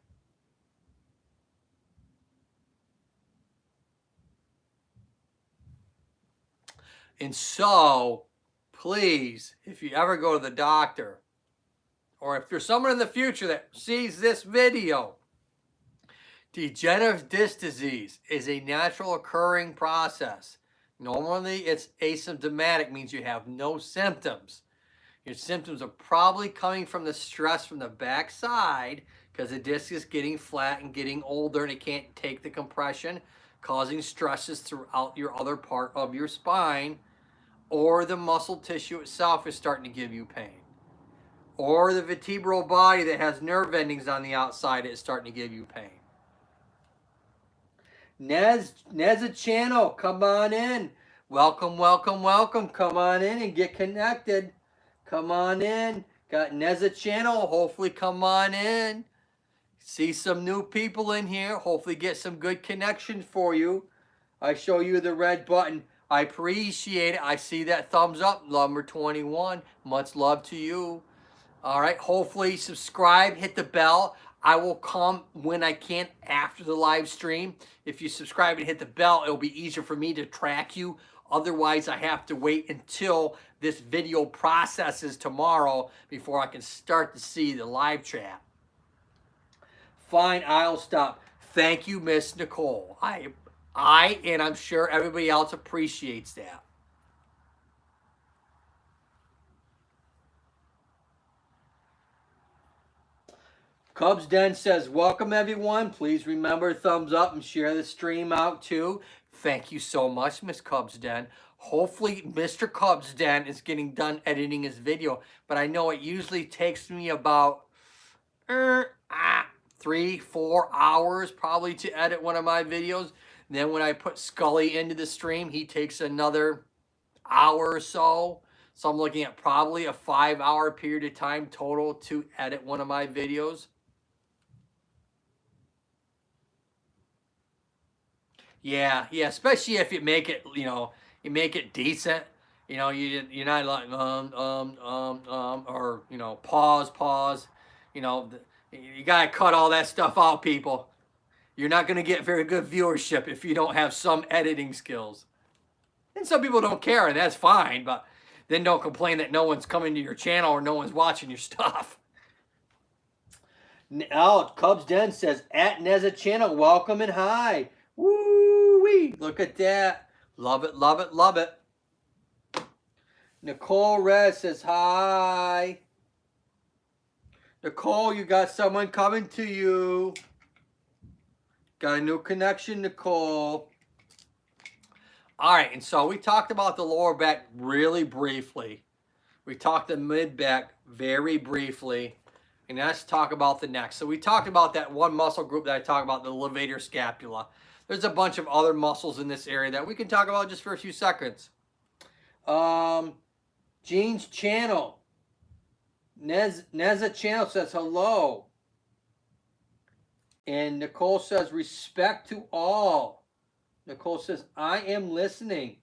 And so, please, if you ever go to the doctor, or if there's someone in the future that sees this video, degenerative disc disease is a natural occurring process. Normally, it's asymptomatic, means you have no symptoms. Your symptoms are probably coming from the stress from the backside because the disc is getting flat and getting older and it can't take the compression. causing stresses throughout your other part of your spine, or the muscle tissue itself is starting to give you pain, or the vertebral body that has nerve endings on the outside is starting to give you pain. Neza Channel, come on in. Welcome, welcome, welcome. Come on in and get connected. Come on in. Got Neza Channel. Hopefully come on in. See some new people in here. Hopefully get some good connections for you. I show you the red button. I appreciate it. I see that thumbs up, number 21. Much love to you. All right. Hopefully subscribe, hit the bell. I will come when I can after the live stream. If you subscribe and hit the bell, it'll be easier for me to track you. Otherwise, I have to wait until this video processes tomorrow before I can start to see the live chat. Fine, I'll stop. Thank you, Miss Nicole. I and I'm sure everybody else appreciates that. Cubs Den says, welcome everyone. Please remember thumbs up and share the stream out too. Thank you so much, Miss Cubs Den. Hopefully Mr. Cubs Den is getting done editing his video, but I know it usually takes me about 3-4 hours probably to edit one of my videos. And then when I put Skully into the stream, he takes another hour or so. So I'm looking at probably a 5-hour period of time total to edit one of my videos. Yeah, especially if you make it, you make it decent. You're not like or pause. You gotta cut all that stuff out, people. You're not gonna get very good viewership if you don't have some editing skills. And some people don't care, and that's fine. But then don't complain that no one's coming to your channel or no one's watching your stuff. Now, Cubs Den says, at Neza Channel, welcome and hi. Woo-wee. Look at that. Love it, love it, love it. Nicole Rez says, hi. Nicole, you got someone coming to you. Got a new connection, Nicole. All right, and so we talked about the lower back really briefly. We talked the mid back very briefly. And let's talk about the neck. So we talked about that one muscle group that I talked about, the levator scapula. There's a bunch of other muscles in this area that we can talk about just for a few seconds. Jean's channel. Neza Channel says hello. And Nicole says respect to all. Nicole says, I am listening.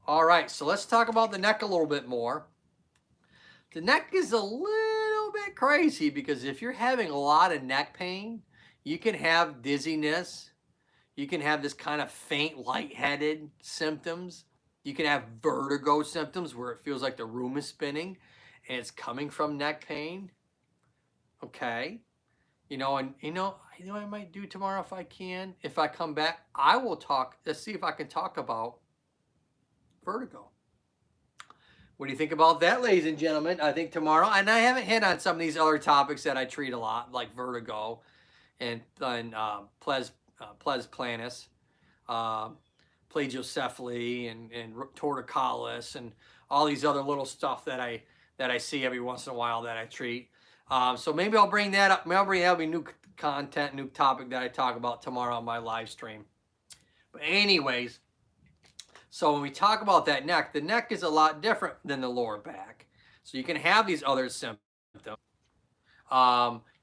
All right, so let's talk about the neck a little bit more. The neck is a little bit crazy because if you're having a lot of neck pain, you can have dizziness. You can have this kind of faint, lightheaded symptoms. You can have vertigo symptoms where it feels like the room is spinning and it's coming from neck pain. Okay. I might do tomorrow if I can. If I come back, I will talk. Let's see if I can talk about vertigo. What do you think about that, ladies and gentlemen? I think tomorrow, and I haven't hit on some of these other topics that I treat a lot, like vertigo and ples planus, plagiocephaly and torticollis and all these other little stuff that I see every once in a while that I treat. So maybe I'll bring that up. Maybe that'll be new content, new topic that I talk about tomorrow on my live stream. But anyways, so when we talk about that neck, the neck is a lot different than the lower back. So you can have these other symptoms.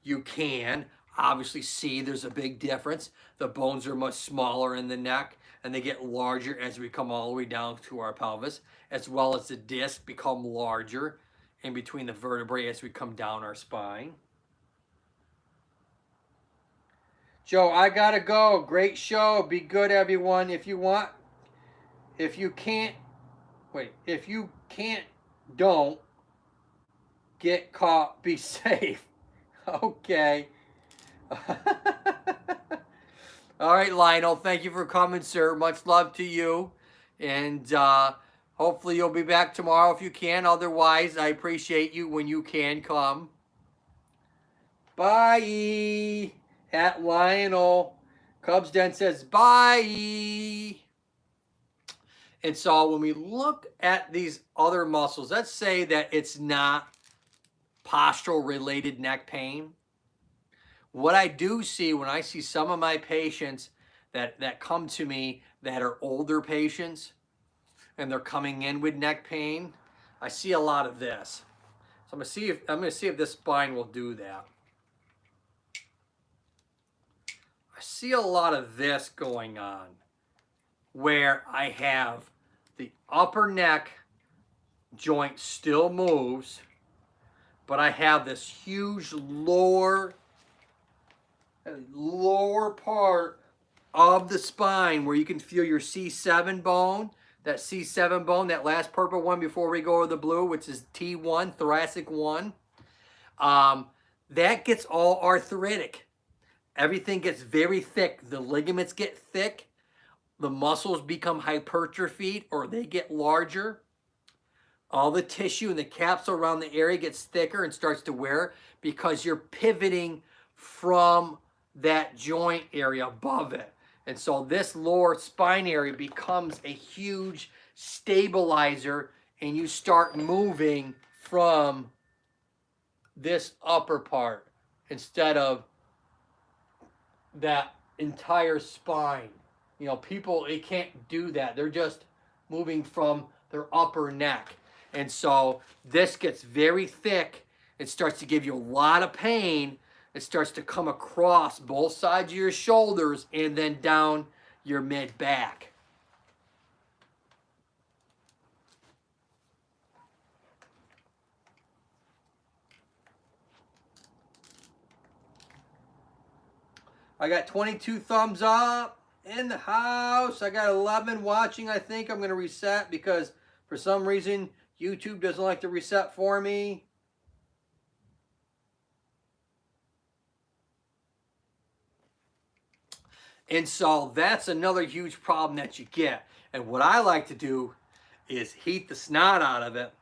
You can obviously see there's a big difference. The bones are much smaller in the neck, and they get larger as we come all the way down to our pelvis, as well as the disc become larger in between the vertebrae as we come down our spine. Joe, I gotta go. Great show. Be good, everyone. If you want, if you can't, don't get caught. Be safe. Okay. All right, Lionel. Thank you for coming, sir. Much love to you. And hopefully you'll be back tomorrow if you can. Otherwise, I appreciate you when you can come. Bye. at Lionel. Cubs Den says bye. And so when we look at these other muscles, let's say that it's not postural related neck pain. What I do see when I see some of my patients that come to me that are older patients and they're coming in with neck pain, I see a lot of this. So I'm gonna see if this spine will do that. I see a lot of this going on where I have the upper neck joint still moves, but I have this huge lower part of the spine where you can feel your C7 bone, that C7 bone, that last purple one before we go over the blue, which is T1, thoracic 1. That gets all arthritic. Everything gets very thick. The ligaments get thick. The muscles become hypertrophied or they get larger. All the tissue and the capsule around the area gets thicker and starts to wear because you're pivoting from that joint area above it. And so this lower spine area becomes a huge stabilizer and you start moving from this upper part instead of that entire spine. You know, people, they can't do that. They're just moving from their upper neck. And so this gets very thick. It starts to give you a lot of pain. It starts to come across both sides of your shoulders and then down your mid-back. I got 22 thumbs up in the house. I got 11 watching. I think I'm going to reset because for some reason YouTube doesn't like to reset for me. And so that's another huge problem that you get. And what I like to do is heat the snot out of it,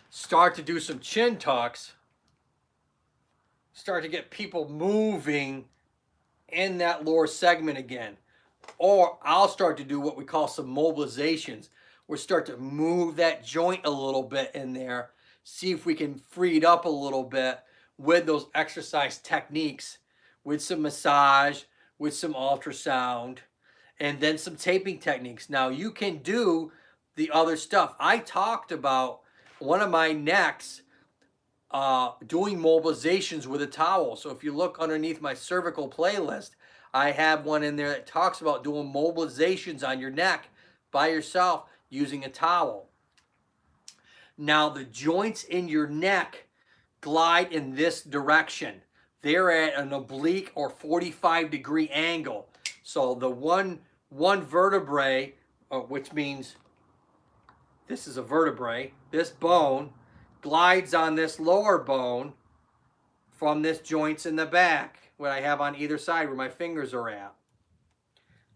start to do some chin tucks, start to get people moving in that lower segment again. Or I'll start to do what we call some mobilizations. We'll start to move that joint a little bit in there, see if we can free it up a little bit with those exercise techniques, with some massage, with some ultrasound, and then some taping techniques. Now you can do the other stuff. I talked about one of my necks doing mobilizations with a towel. So if you look underneath my cervical playlist, I have one in there that talks about doing mobilizations on your neck by yourself using a towel. Now the joints in your neck glide in this direction. They're at an oblique or 45-degree angle. So the one vertebrae, which means this is a vertebrae, this bone glides on this lower bone from this joints in the back, what I have on either side where my fingers are at.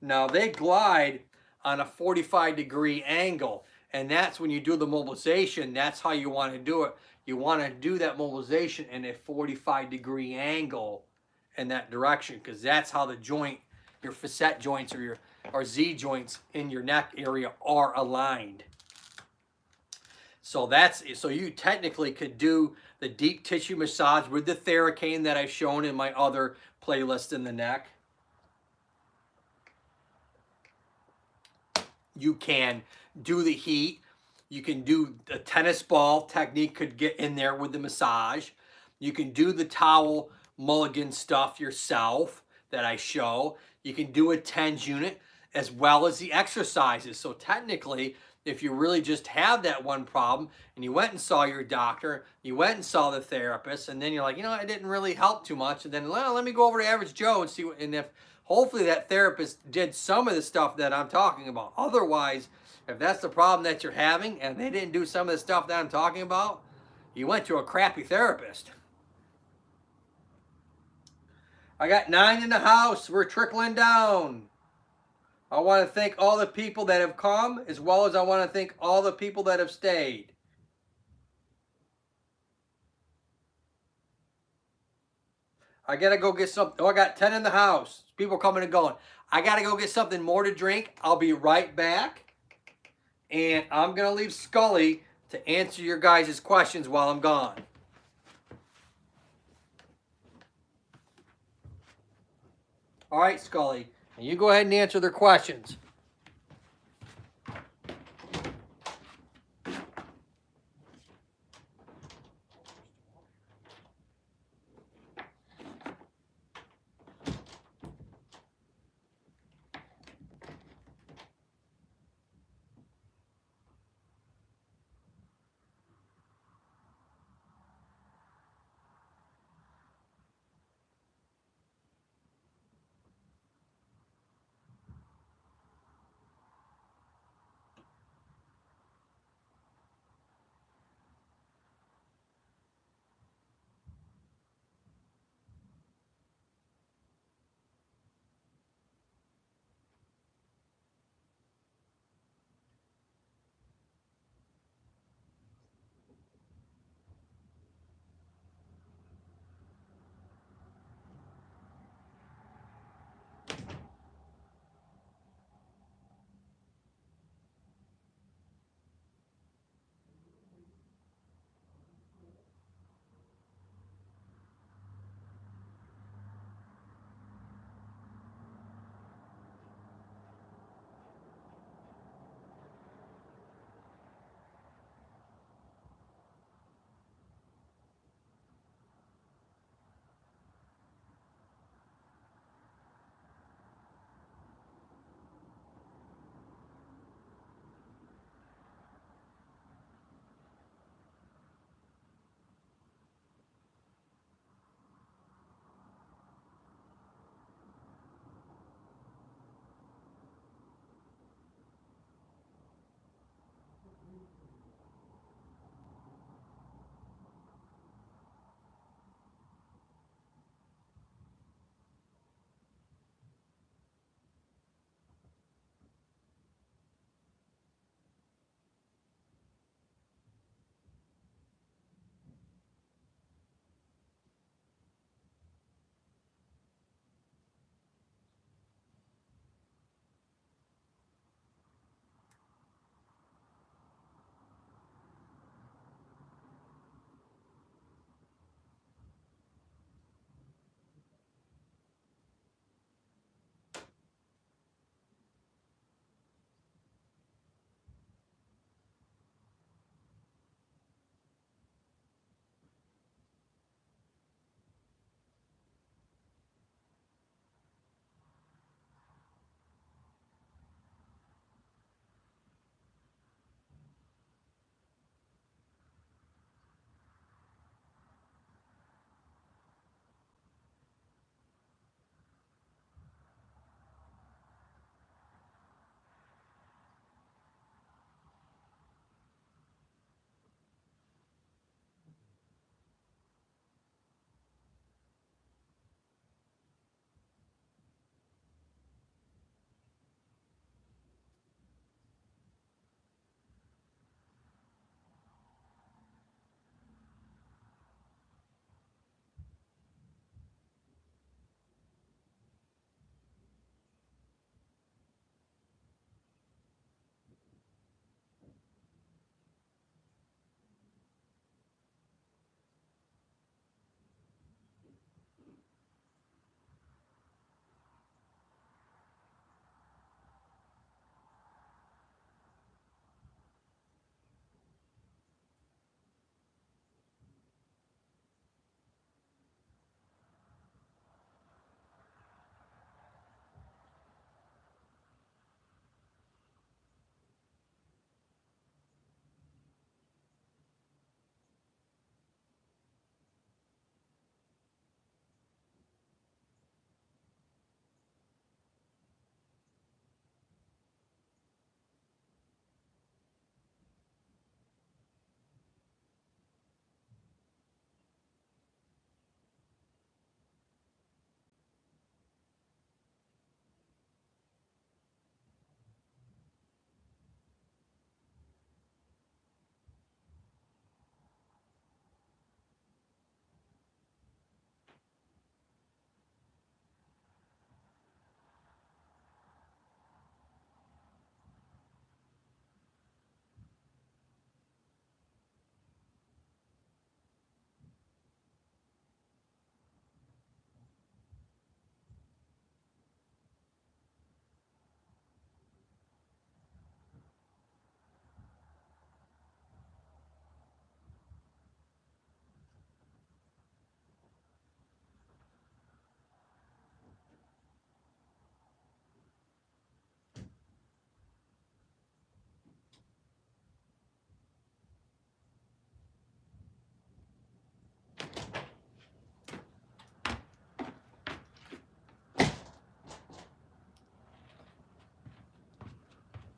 Now they glide on a 45-degree angle, and that's when you do the mobilization, that's how you want to do it. You want to do that mobilization in a 45-degree angle in that direction, because that's how the joint, your facet joints or Z joints in your neck area are aligned. So you technically could do the deep tissue massage with the Theracane that I've shown in my other playlist in the neck. You can do the heat. You can do the tennis ball technique, could get in there with the massage. You can do the towel mulligan stuff yourself that I show. You can do a TENS unit as well as the exercises. So technically, if you really just have that one problem and you went and saw your doctor, you went and saw the therapist, and then you're like, you know, it didn't really help too much. And then, well, let me go over to Average Joe and see what, and if hopefully that therapist did some of the stuff that I'm talking about. Otherwise, if that's the problem that you're having and they didn't do some of the stuff that I'm talking about, you went to a crappy therapist. I got 9 in the house. We're trickling down. I want to thank all the people that have come, as well as I want to thank all the people that have stayed. I gotta go get some. Oh, I got 10 in the house. People coming and going. I gotta go get something more to drink. I'll be right back. And I'm gonna leave Skully to answer your guys' questions while I'm gone. All right, Skully. And you go ahead and answer their questions.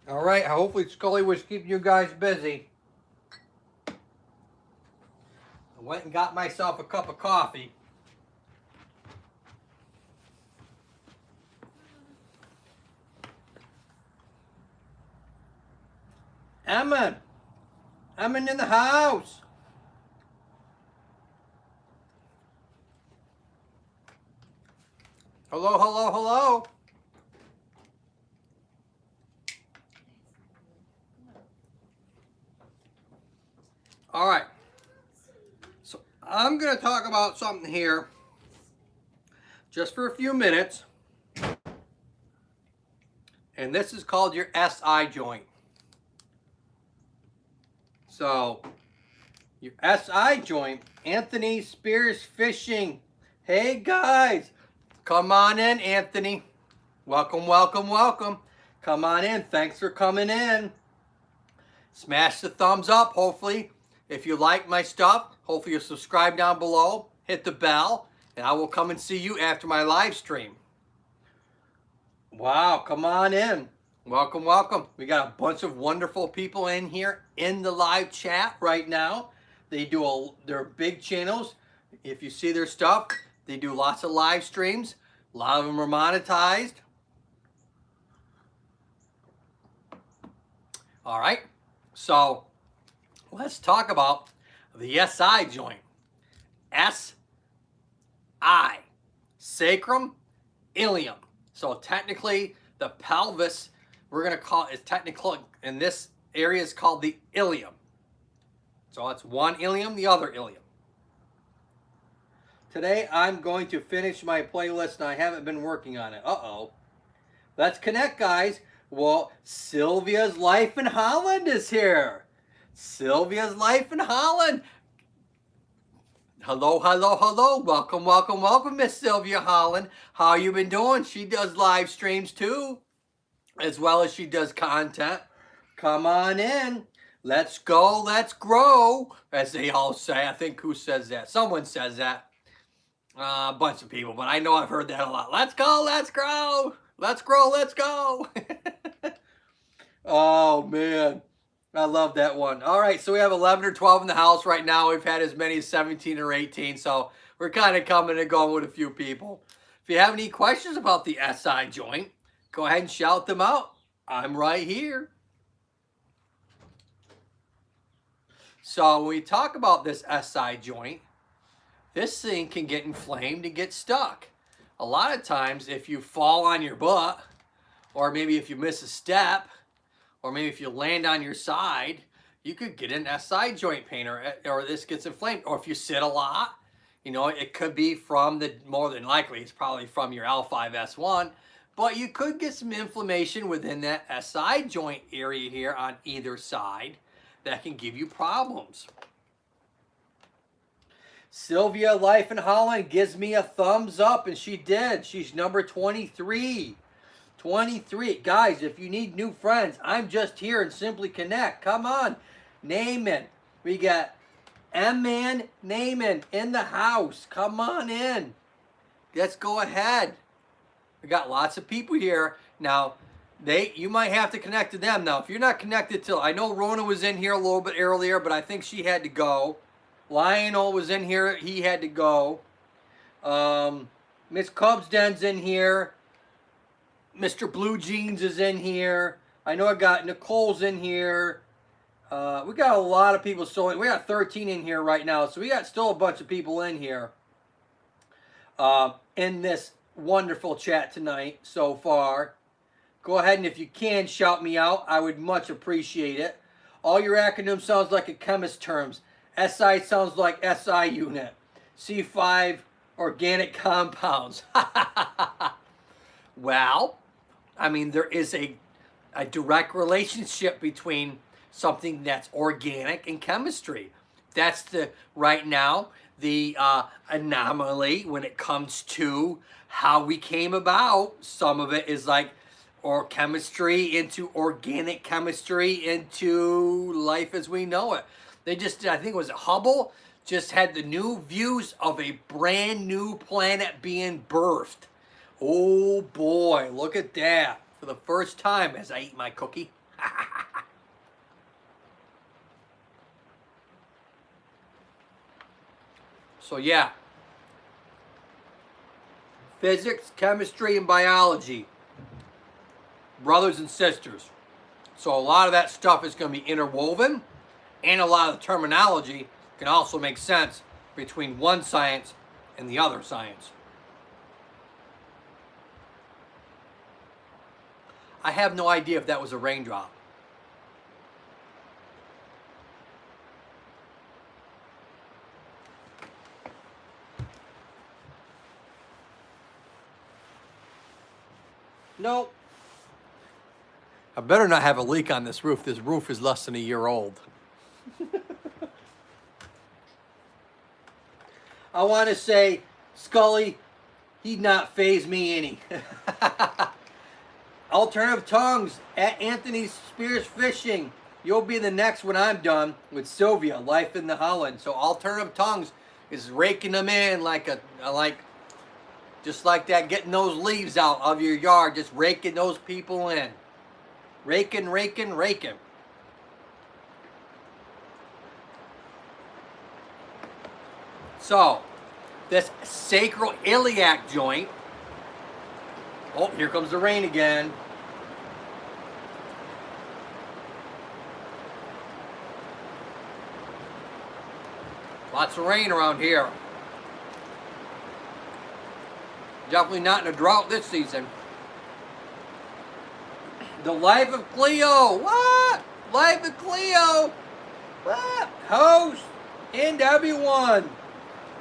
All right, hopefully Skully was keeping you guys busy. I went and got myself a cup of coffee. Emma, I'm in the house. Hello, hello, hello. All right. So I'm going to talk about something here just for a few minutes. And this is called your SI joint. So your SI joint, Anthony Spears Fishing. Hey guys, come on in, Anthony. Welcome, welcome, welcome. Come on in. Thanks for coming in. Smash the thumbs up, hopefully. If you like my stuff, hopefully you'll subscribe down below. Hit the bell, and I will come and see you after my live stream. Wow, come on in. Welcome, welcome. We got a bunch of wonderful people in here in the live chat right now. They're big channels. If you see their stuff, they do lots of live streams. A lot of them are monetized. All right, so let's talk about the SI joint. SI, sacrum, ilium. So technically, the pelvis, we're going to call it technical, in this area is called the ilium. So it's one ilium, the other ilium. Today, I'm going to finish my playlist, and I haven't been working on it. Uh-oh. Let's connect, guys. Well, Sylvia's Life in Holland is here. Sylvia's Life in Holland. Hello, hello, hello. Welcome, welcome, welcome, Miss Sylvia Holland. How you been doing? She does live streams too, as well as she does content. Come on in. Let's go, let's grow, as they all say. I think who says that? Someone says that. A bunch of people, but I know I've heard that a lot. Let's go, let's grow. Let's grow, let's go. Oh, man. I love that one. All right, so we have 11 or 12 in the house right now. We've had as many as 17 or 18, so we're kind of coming and going with a few people. If you have any questions about the SI joint, go ahead and shout them out. I'm right here. So when we talk about this SI joint, this thing can get inflamed and get stuck. A lot of times, if you fall on your butt, or maybe if you miss a step, or maybe if you land on your side, you could get an SI joint pain, or this gets inflamed. Or if you sit a lot, you know, it could be from more than likely, it's probably from your L5-S1, but you could get some inflammation within that SI joint area here on either side that can give you problems. Sylvia Life in Holland gives me a thumbs up, and she did. She's number 23. 23. Guys, if you need new friends, I'm just here and Simply Connect. Come on. Naaman. We got M-Man Naaman in the house. Come on in. Let's go ahead. We got lots of people here. Now, you might have to connect to them. Now, if you're not connected to, I know Rona was in here a little bit earlier, but I think she had to go. Lionel was in here. He had to go. Miss Cubsden's in here. Mr. Blue Jeans is in here. I know I got Nicole's in here. We got a lot of people still. We got 13 in here right now, so we got still a bunch of people in here in this wonderful chat tonight so far. Go ahead and if you can shout me out, I would much appreciate it. All your acronyms sounds like a chemist terms. SI sounds like SI unit. C5 organic compounds. Well, I mean, there is a direct relationship between something that's organic and chemistry. That's right now the anomaly when it comes to how we came about. Some of it is like chemistry into organic chemistry into life as we know it. They just, I think it was Hubble, just had the new views of a brand new planet being birthed. Oh boy, look at that. For the first time as I eat my cookie. So yeah, physics, chemistry, and biology, brothers and sisters. So a lot of that stuff is going to be interwoven, and a lot of the terminology can also make sense between one science and the other science. I have no idea if that was a raindrop. Nope. I better not have a leak on this roof. This roof is less than a year old. I want to say, Skully, he'd not faze me any. Alternative tongues at Anthony Spears Fishing. You'll be the next when I'm done with Sylvia, Life in the Holland. So alternative tongues is raking them in just like that, getting those leaves out of your yard, just raking those people in. Raking, raking, raking. So, this sacral iliac joint. Oh, here comes the rain again. Lots of rain around here. Definitely not in a drought this season. The Life of Cleo. What? Life of Cleo. What? Host and everyone.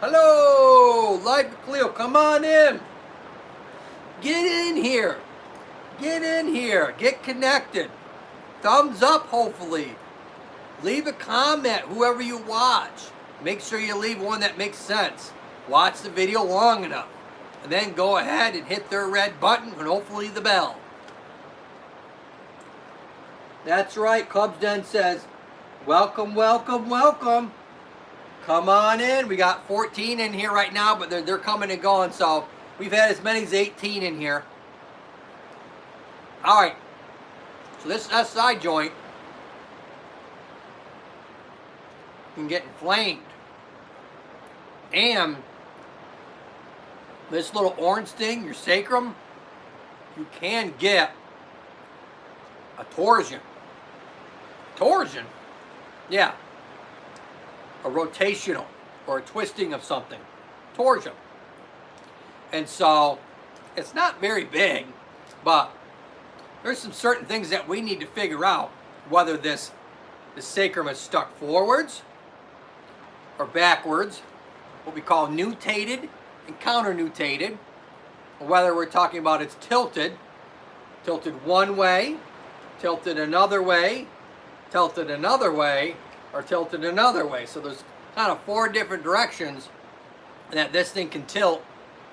Hello, Life of Cleo. Come on in. Get in here. Get in here. Get connected. Thumbs up, hopefully. Leave a comment, whoever you watch. Make sure you leave one that makes sense. Watch the video long enough. And then go ahead and hit their red button and hopefully the bell. That's right, Cubs Den says, welcome, welcome, welcome. Come on in. We got 14 in here right now, but they're coming and going, so we've had as many as 18 in here. All right, so this SI joint can get inflamed. And this little orange thing, your sacrum, you can get a torsion. Torsion? Yeah. A rotational or a twisting of something. Torsion. And so, it's not very big, but there's some certain things that we need to figure out, whether the sacrum is stuck forwards or backwards, what we call nutated and counter-nutated, or whether we're talking about it's tilted one way, tilted another way, tilted another way, or tilted another way. So there's kind of 4 different directions that this thing can tilt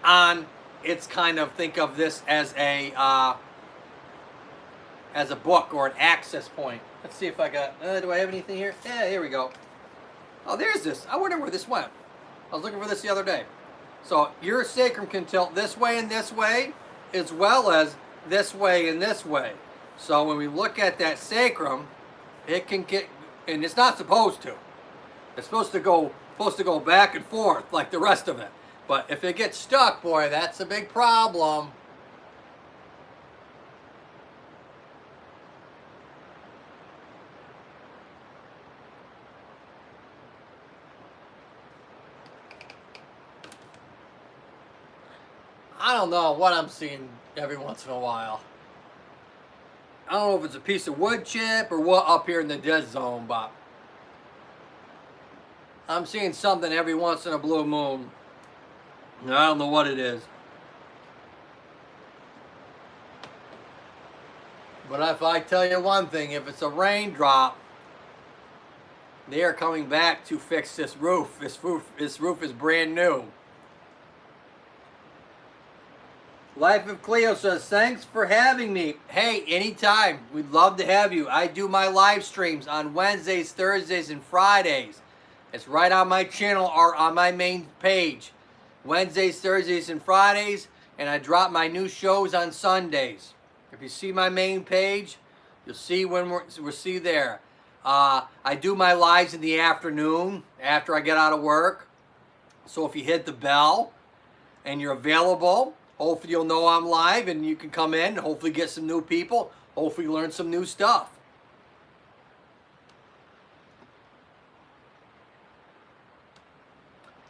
on. It's kind of, think of this as a book or an access point. Let's see if I got, do I have anything here? Yeah, here we go. Oh, there's this. I wonder where this went. I was looking for this the other day. So your sacrum can tilt this way and this way, as well as this way and this way. So when we look at that sacrum, it can get, and it's not supposed to. It's supposed to go back and forth like the rest of it. But if it gets stuck, boy, that's a big problem. I don't know what I'm seeing every once in a while. I don't know if it's a piece of wood chip or what up here in the dead zone, but I'm seeing something every once in a blue moon. I don't know what it is. But if I tell you one thing, if it's a raindrop, they are coming back to fix this roof. This roof is brand new. Life of Cleo says, thanks for having me. Hey, anytime. We'd love to have you. I do my live streams on Wednesdays, Thursdays, and Fridays. It's right on my channel or on my main page. Wednesdays, Thursdays, and Fridays. And I drop my new shows on Sundays. If you see my main page, You'll see when we'll see there. I do my lives in the afternoon after I get out of work. So if you hit the bell and you're available, hopefully you'll know I'm live and you can come in, hopefully get some new people, hopefully learn some new stuff.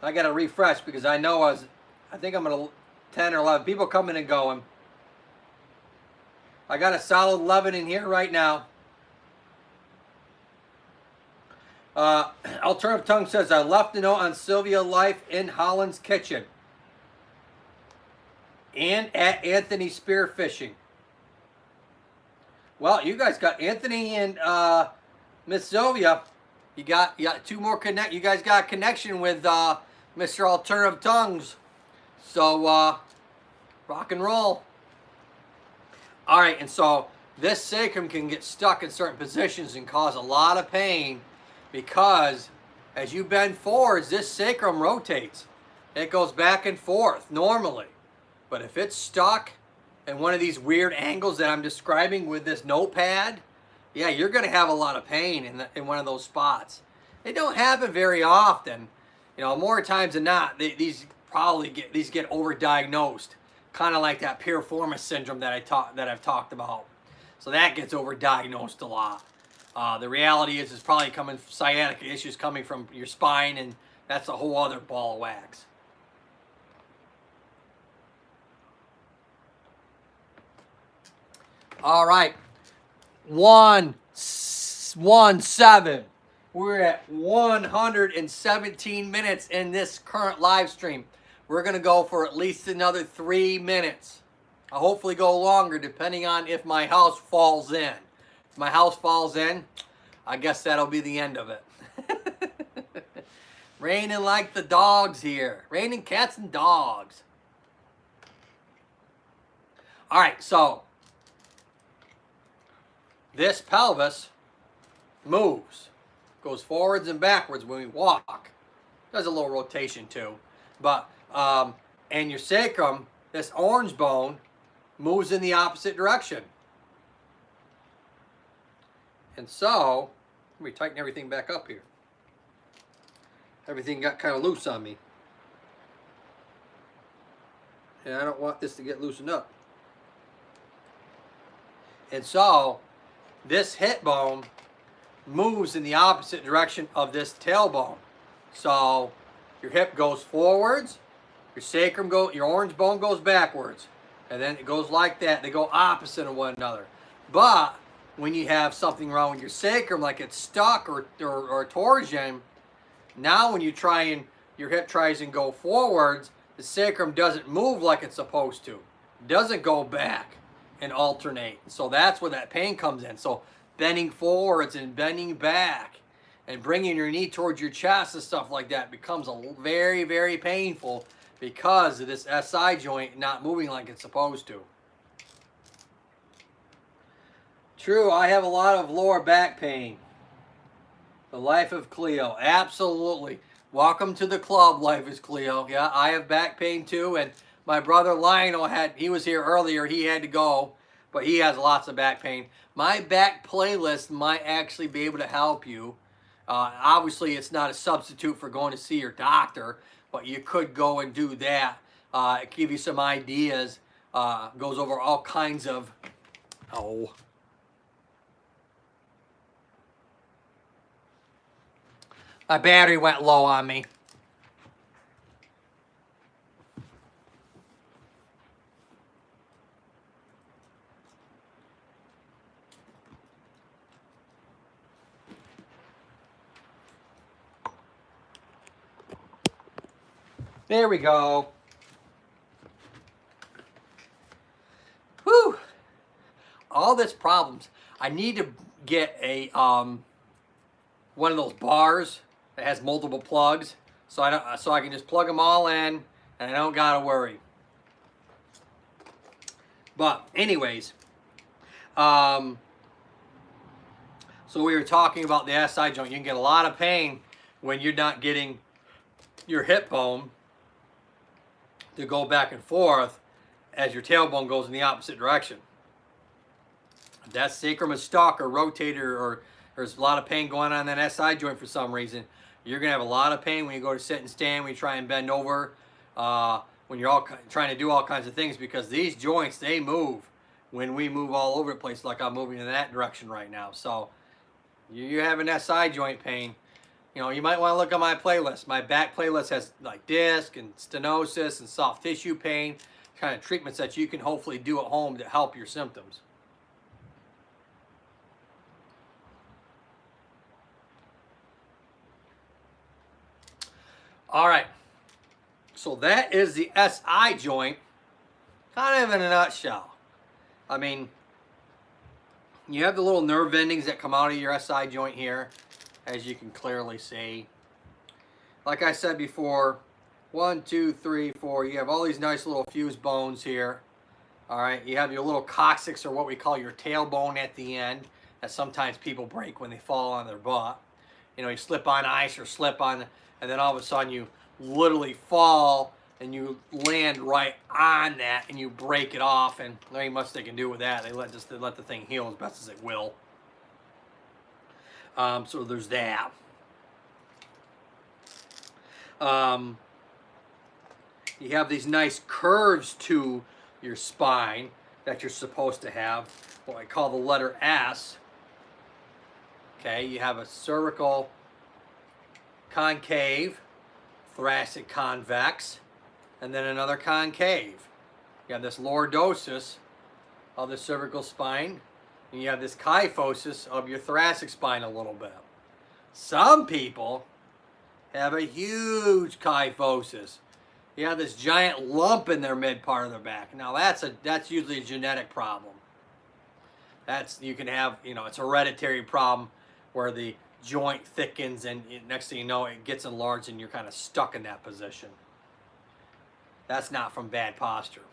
I got to refresh because I know I think I'm at 10 or 11 people coming and going. I got a solid 11 in here right now. Alternative Tongue says, I left a note on Sylvia Life in Holland's Kitchen and at Anthony Spearfishing. Well, you guys got Anthony and Miss Sylvia. You got two more connect. You guys got a connection with Mr. Alternative Tongues. So rock and roll. All right, and so this sacrum can get stuck in certain positions and cause a lot of pain because as you bend forwards, this sacrum rotates. It goes back and forth normally. But if it's stuck in one of these weird angles that I'm describing with this notepad, yeah, you're going to have a lot of pain in one of those spots. They don't happen very often. You know, more times than not, these get overdiagnosed. Kind of like that piriformis syndrome that I've talked about. So that gets overdiagnosed a lot. The reality is it's probably coming sciatica issues coming from your spine, and that's a whole other ball of wax. All right, 117. We're at 117 minutes in this current live stream. We're going to go for at least another 3 minutes. I'll hopefully go longer depending on if my house falls in. If my house falls in, I guess that'll be the end of it. Raining like the dogs here. Raining cats and dogs. All right, so this pelvis moves. Goes forwards and backwards when we walk. Does a little rotation too. But and your sacrum, this orange bone, moves in the opposite direction. And so, let me tighten everything back up here. Everything got kind of loose on me. And I don't want this to get loosened up. And so, this hip bone moves in the opposite direction of this tailbone. So, your hip goes forwards, your sacrum your orange bone goes backwards, and then it goes like that. They go opposite of one another. But when you have something wrong with your sacrum, like it's stuck or torsion, now when you your hip tries and go forwards, the sacrum doesn't move like it's supposed to. It doesn't go back and alternate. So that's where that pain comes in. So bending forwards and bending back and bringing your knee towards your chest and stuff like that becomes very, very painful because of this SI joint not moving like it's supposed to. True, I have a lot of lower back pain. The life of Cleo, absolutely. Welcome to the club, Life is Cleo. Yeah, I have back pain too, and my brother Lionel he was here earlier, he had to go, but he has lots of back pain. My back playlist might actually be able to help you. Obviously, it's not a substitute for going to see your doctor, but you could go and do that. Give you some ideas. Goes over all kinds of... Oh. My battery went low on me. There we go. Whew. All this problems. I need to get a one of those bars that has multiple plugs, so I can just plug them all in, and I don't gotta worry. But anyways, so we were talking about the SI joint. You can get a lot of pain when you're not getting your hip bone to go back and forth as your tailbone goes in the opposite direction. that sacrum is stuck or rotated, or there's a lot of pain going on in that SI joint for some reason, you're going to have a lot of pain when you go to sit and stand, when you try and bend over, when you're all trying to do all kinds of things, because these joints, they move when we move all over the place, like I'm moving in that direction right now. So you have an SI joint pain, you know, you might want to look at my playlist. My back playlist has like disc and stenosis and soft tissue pain, kind of treatments that you can hopefully do at home to help your symptoms. All right, so that is the SI joint, kind of in a nutshell. I mean, you have the little nerve endings that come out of your SI joint here, as you can clearly see. Like I said before, 1, 2, 3, 4, you have all these nice little fused bones here. All right, you have your little coccyx, or what we call your tailbone at the end, that sometimes people break when they fall on their butt. You know, you slip on ice or slip on, and then all of a sudden you literally fall and you land right on that and you break it off, and there ain't much they can do with that. They let the thing heal as best as it will. So there's that. You have these nice curves to your spine that you're supposed to have, what I call the letter S. Okay, you have a cervical concave, thoracic convex, and then another concave. You have this lordosis of the cervical spine, and you have this kyphosis of your thoracic spine a little bit. Some people have a huge kyphosis. You have this giant lump in their mid part of their back. Now that's usually a genetic problem. You can have, you know, it's a hereditary problem where the joint thickens and next thing you know it gets enlarged and you're kind of stuck in that position. That's not from bad posture.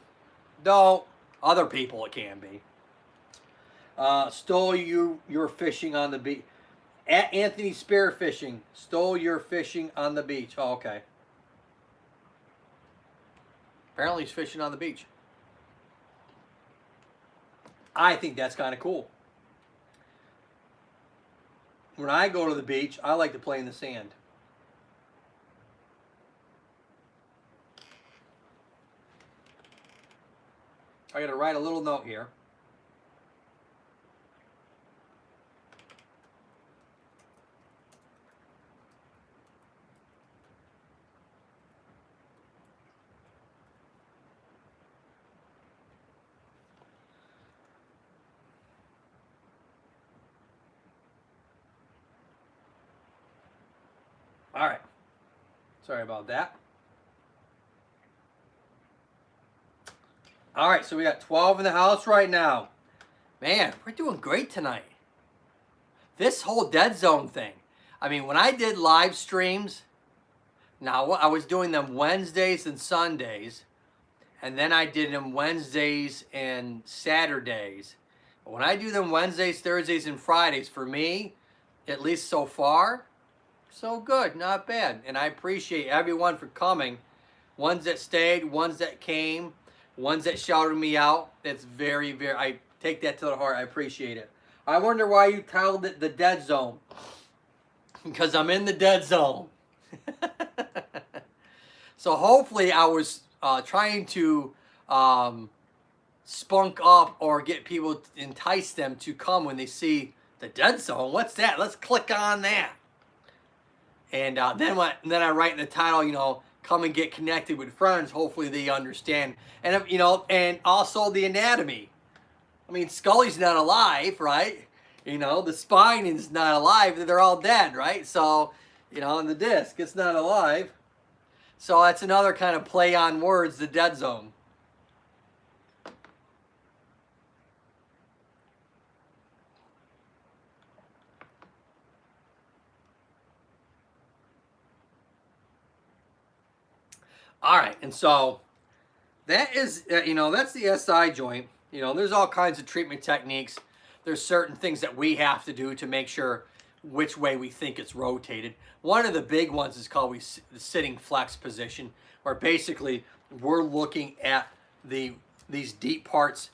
Though other people it can be. Stole your fishing on the beach. At Anthony Spearfishing, stole your fishing on the beach. Oh, okay. Apparently he's fishing on the beach. I think that's kind of cool. When I go to the beach, I like to play in the sand. I got to write a little note here. All right. Sorry about that. All right, so we got 12 in the house right now. Man, we're doing great tonight. This whole dead zone thing. I mean, when I did live streams, now I was doing them Wednesdays and Sundays, and then I did them Wednesdays and Saturdays. But when I do them Wednesdays, Thursdays, and Fridays, for me, at least so far, so good, not bad. And I appreciate everyone for coming. Ones that stayed, ones that came, ones that shouted me out. It's very, very, I take that to the heart. I appreciate it. I wonder why you titled it the dead zone. Because I'm in the dead zone. So hopefully I was trying to spunk up or get people, entice them to come when they see the dead zone. What's that? Let's click on that. And then I write in the title, you know, come and get connected with friends. Hopefully they understand. And, you know, and also the anatomy. I mean, Skully's not alive, right? You know, the spine is not alive. They're all dead, right? So, you know, and the disc, it's not alive. So that's another kind of play on words, the dead zone. All right, and so that is, you know, that's the SI joint. You know, there's all kinds of treatment techniques. There's certain things that we have to do to make sure which way we think it's rotated. One of the big ones is called the sitting flex position, where basically we're looking at these deep parts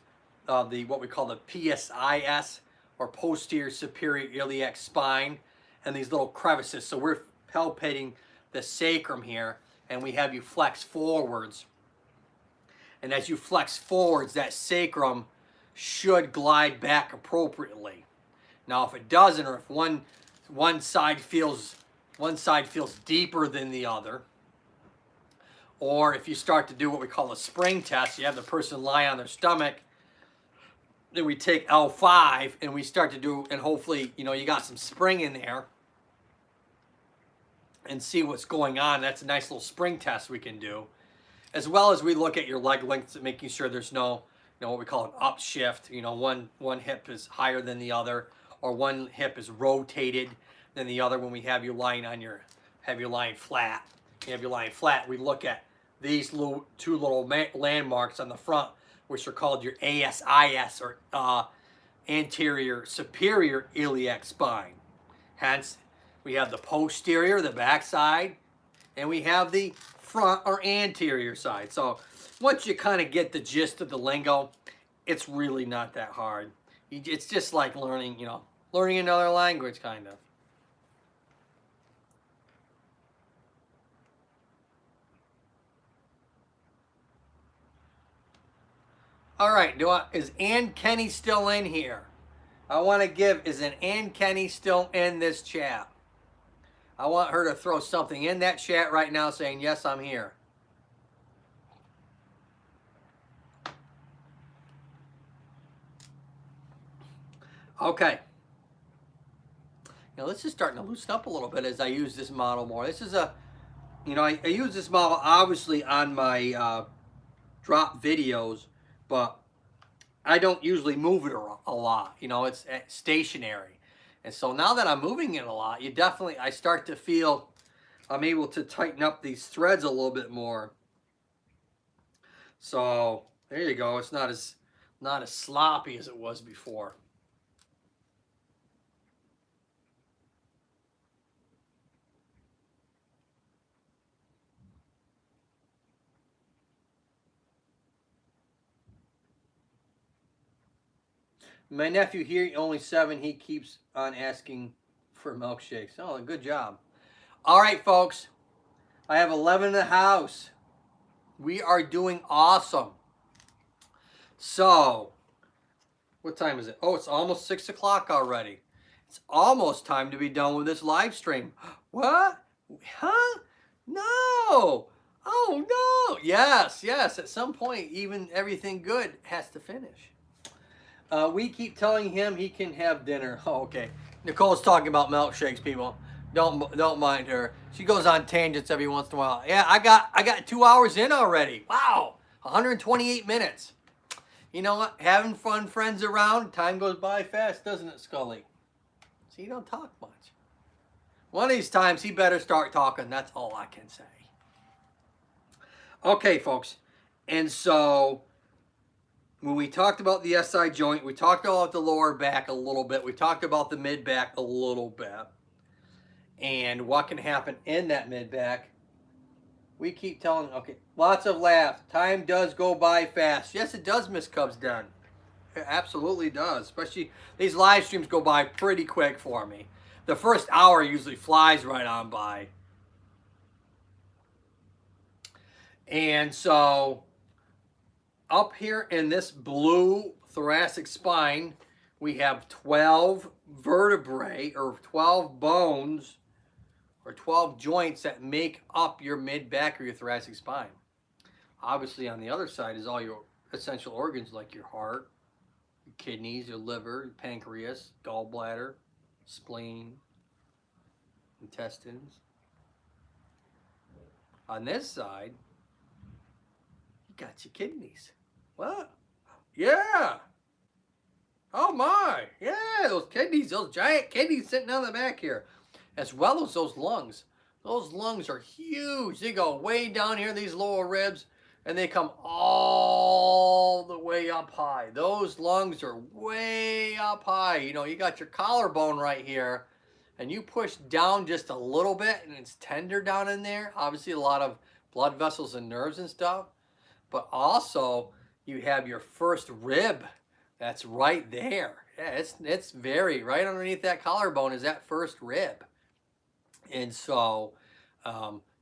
what we call the PSIS, or posterior superior iliac spine, and these little crevices. So we're palpating the sacrum here, and we have you flex forwards. And as you flex forwards, that sacrum should glide back appropriately. Now, if it doesn't, or if one side feels deeper than the other, or if you start to do what we call a spring test, you have the person lie on their stomach, then we take L5 and we start to do, and hopefully, you know, you got some spring in there, and see what's going on. That's a nice little spring test we can do. As well as we look at your leg length, making sure there's no, you know, what we call an upshift. You know, one hip is higher than the other, or one hip is rotated than the other when we have you lying on your, flat. You have you lying flat, we look at these two little landmarks on the front, which are called your ASIS, or anterior superior iliac spine. Hence, we have the posterior, the back side, and we have the front or anterior side. So once you kind of get the gist of the lingo, it's really not that hard. It's just like learning, you know, learning another language, kind of. All right, is Ann Kenny still in here? I want to give, is an Ann Kenny still in this chat? I want her to throw something in that chat right now saying, yes, I'm here. Okay. Now this is starting to loosen up a little bit as I use this model more. This is a, you know, I use this model obviously on my drop videos, but I don't usually move it a lot. You know, it's stationary. And so now that I'm moving it a lot, I start to feel I'm able to tighten up these threads a little bit more. So there you go. It's not as sloppy as it was before. My nephew here, only 7, he keeps on asking for milkshakes. Oh, good job. All right, folks. I have 11 in the house. We are doing awesome. So, what time is it? Oh, it's almost 6 o'clock already. It's almost time to be done with this live stream. What? Huh? No. Oh, no. Yes. At some point, even everything good has to finish. We keep telling him he can have dinner. Oh, okay. Nicole's talking about milkshakes, people. Don't mind her. She goes on tangents every once in a while. Yeah, I got 2 hours in already. Wow, 128 minutes. You know what? Having fun, friends around. Time goes by fast, doesn't it, Skully? So you don't talk much. One of these times, he better start talking. That's all I can say. Okay, folks. And so, when we talked about the SI joint, we talked about the lower back a little bit. We talked about the mid back a little bit. And what can happen in that mid back. We keep telling, okay, lots of laughs. Time does go by fast. Yes, it does, Miss Cubs Den. It absolutely does. Especially, these live streams go by pretty quick for me. The first hour usually flies right on by. And so, up here in this blue thoracic spine, we have 12 vertebrae, or 12 bones, or 12 joints that make up your mid-back or your thoracic spine. Obviously, on the other side is all your essential organs like your heart, your kidneys, your liver, your pancreas, gallbladder, spleen, intestines. On this side, you got your kidneys. What? Yeah. Oh my. Yeah, those kidneys, those giant kidneys sitting on the back here. As well as those lungs. Those lungs are huge. They go way down here, these lower ribs, and they come all the way up high. Those lungs are way up high. You know, you got your collarbone right here, and you push down just a little bit, and it's tender down in there. Obviously, a lot of blood vessels and nerves and stuff. But also, you have your first rib That's right there. Yeah, it's very right underneath that collarbone is that first rib. And so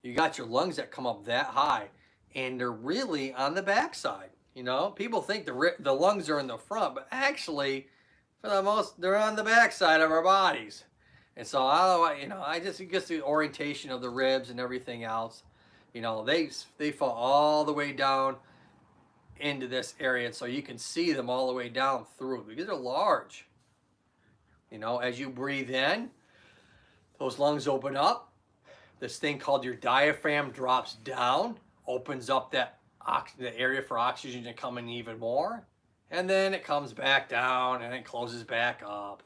you got your lungs that come up that high, and they're really on the backside. You know, people think the lungs are in the front, but actually, for the most, they're on the backside of our bodies. And so I just the orientation of the ribs and everything else. You know, they fall all the way down into this area, and so you can see them all the way down through because they're large. You know, as you breathe in, those lungs open up. This thing called your diaphragm drops down, opens up the area for oxygen to come in even more, and then it comes back down and it closes back up.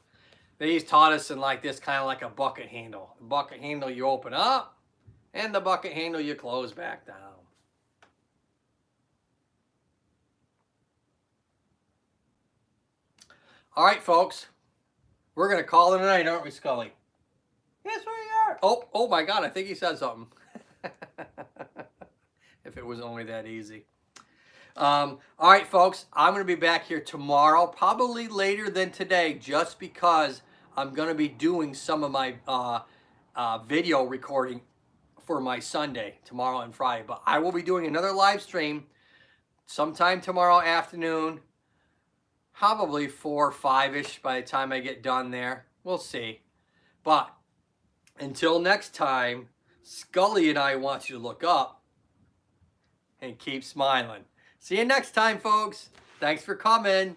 They taught us in like this, kind of like a bucket handle. The bucket handle you open up, and the bucket handle you close back down. All right, folks, we're gonna call it a night, aren't we, Skully? Yes, we are. Oh my God, I think he said something. If it was only that easy. All right, folks, I'm going to be back here tomorrow, probably later than today, just because I'm going to be doing some of my video recording for my Sunday, tomorrow and Friday. But I will be doing another live stream sometime tomorrow afternoon, probably 4 or 5-ish by the time I get done there. We'll see. But until next time, Skully and I want you to look up and keep smiling. See you next time, folks. Thanks for coming.